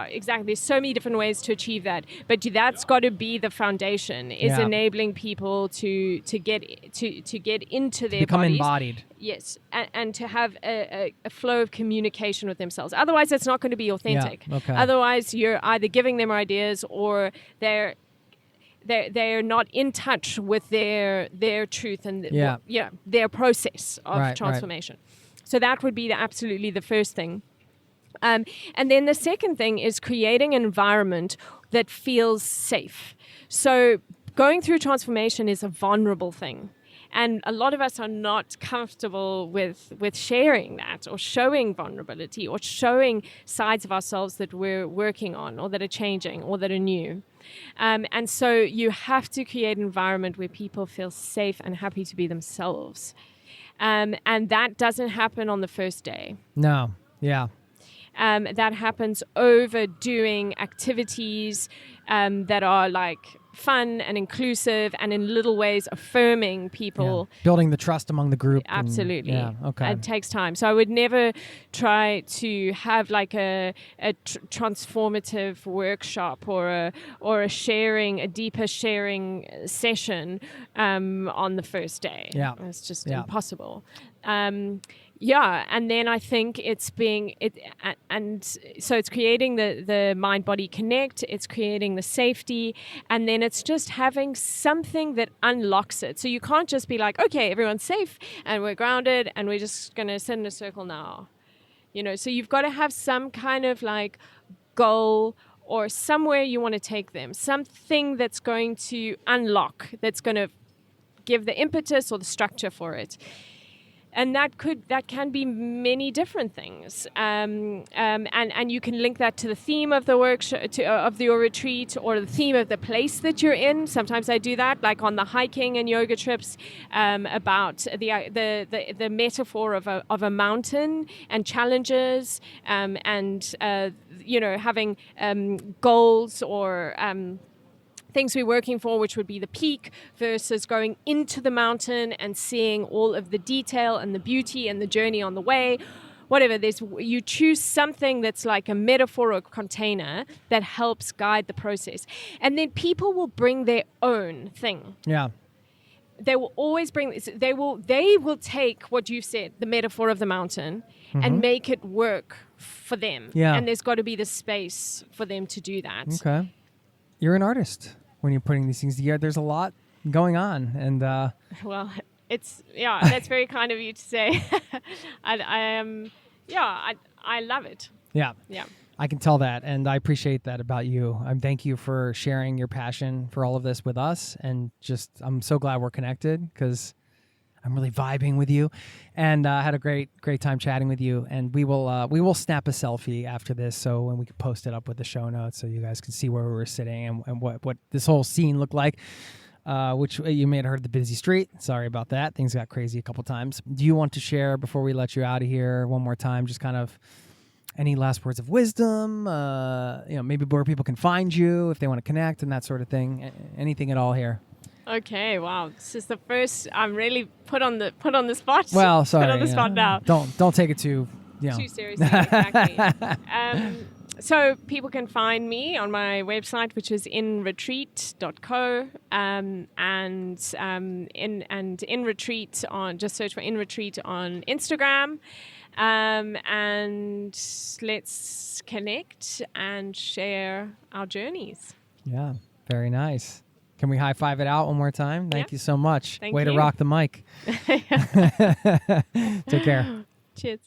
exactly. There's so many different ways to achieve that. But that's got to be the foundation, is enabling people to get into their become bodies. Embodied. Yes, and to have a flow of communication with themselves. Otherwise, it's not going to be authentic. Yeah. Okay. Otherwise, you're either giving them ideas or they're not in touch with their truth and their process of transformation. Right. So that would be absolutely the first thing. And then the second thing is creating an environment that feels safe. So going through transformation is a vulnerable thing. And a lot of us are not comfortable with sharing that, or showing vulnerability, or showing sides of ourselves that we're working on, or that are changing, or that are new. And so you have to create an environment where people feel safe and happy to be themselves. And that doesn't happen on the first day. No. Yeah. That happens over doing activities that are like fun and inclusive, and in little ways affirming people. Yeah. Building the trust among the group. Absolutely. Okay. It takes time. So I would never try to have like a transformative workshop or a deeper sharing session on the first day. Yeah. It's just impossible. And then I think it's so it's creating the mind-body connect, it's creating the safety, and then it's just having something that unlocks it. So you can't just be like, okay, everyone's safe and we're grounded and we're just going to sit in a circle now. So you've got to have some kind of like goal or somewhere you want to take them, something that's going to unlock, that's going to give the impetus or the structure for it. And that can be many different things, and you can link that to the theme of the workshop, of your retreat, or the theme of the place that you're in. Sometimes I do that, like on the hiking and yoga trips, about the metaphor of a mountain and challenges, and having goals or things we're working for, which would be the peak, versus going into the mountain and seeing all of the detail and the beauty and the journey on the way. Whatever, you choose something that's like a metaphor or a container that helps guide the process. And then people will bring their own thing. Yeah. They will always bring this. They will take what you've said, the metaphor of the mountain, and make it work for them. Yeah. And there's got to be the space for them to do that. Okay. You're an artist. When you're putting these things together, there's a lot going on, and well, that's very kind of you to say. I love it. Yeah, yeah, I can tell that, and I appreciate that about you. Thank you for sharing your passion for all of this with us, and I'm so glad we're connected, because I'm really vibing with you, and had a great time chatting with you. And we will snap a selfie after this, so when we can post it up with the show notes, so you guys can see where we were sitting and what this whole scene looked like. Which you may have heard the busy street. Sorry about that. Things got crazy a couple times. Do you want to share before we let you out of here one more time? Just kind of any last words of wisdom? Maybe where people can find you if they want to connect and that sort of thing. Anything at all here? Okay, wow. This is the first I'm really put on the spot. Well, sorry. Put on the spot now. Don't take it too seriously. Exactly. So people can find me on my website, which is InRetreat.co, and InRetreat on, just search for InRetreat on Instagram, and let's connect and share our journees. Yeah, very nice. Can we high five it out one more time? Thank you so much. Thank Way you. to rock the mic. Take care. Cheers.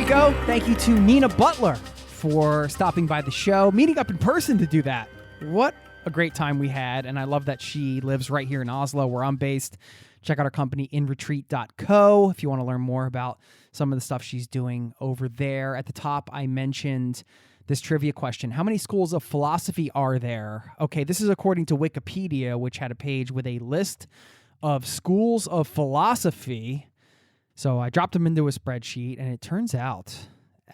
Go. Thank you to Nina Butler for stopping by the show, meeting up in person to do that. What a great time we had, and I love that she lives right here in Oslo, where I'm based. Check out our company, InRetreat.co, if you want to learn more about some of the stuff she's doing over there. At the top, I mentioned this trivia question. How many schools of philosophy are there? Okay, this is according to Wikipedia, which had a page with a list of schools of philosophy. So I dropped them into a spreadsheet, and it turns out,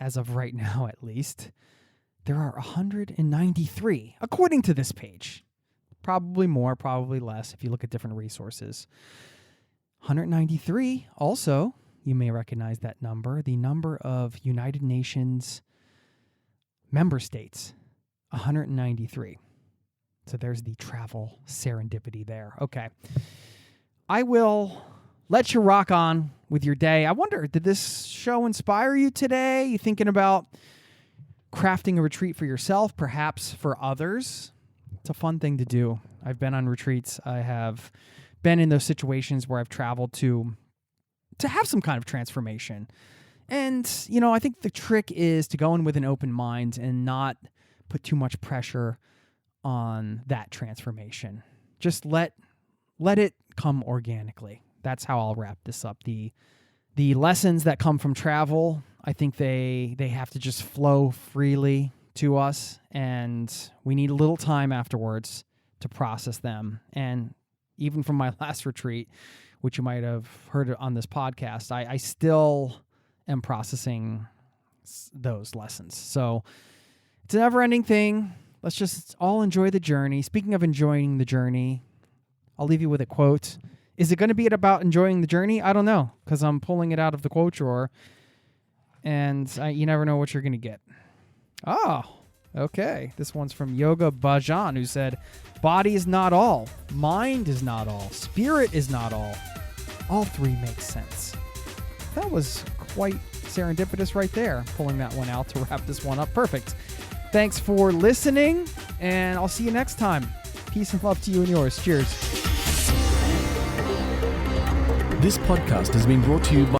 as of right now at least, there are 193, according to this page. Probably more, probably less, if you look at different resources. 193, also, you may recognize that number, the number of United Nations member states, 193. So there's the travel serendipity there. Okay. I will let you rock on with your day. I wonder, did this show inspire you today? You thinking about crafting a retreat for yourself, perhaps for others? It's a fun thing to do. I've been on retreats. I have been in those situations where I've traveled to have some kind of transformation. And, I think the trick is to go in with an open mind and not put too much pressure on that transformation. Just let it come organically. That's how I'll wrap this up. The lessons that come from travel, I think they have to just flow freely to us, and we need a little time afterwards to process them. And even from my last retreat, which you might have heard on this podcast, I still am processing those lessons. So it's a never-ending thing. Let's just all enjoy the journey. Speaking of enjoying the journey, I'll leave you with a quote. Is it going to be about enjoying the journey? I don't know, because I'm pulling it out of the quote drawer, and you never know what you're going to get. Oh, okay. This one's from Yoga Bhajan, who said, body is not all, mind is not all, spirit is not all. All three make sense. That was quite serendipitous right there, pulling that one out to wrap this one up. Perfect. Thanks for listening, and I'll see you next time. Peace and love to you and yours. Cheers. This podcast has been brought to you by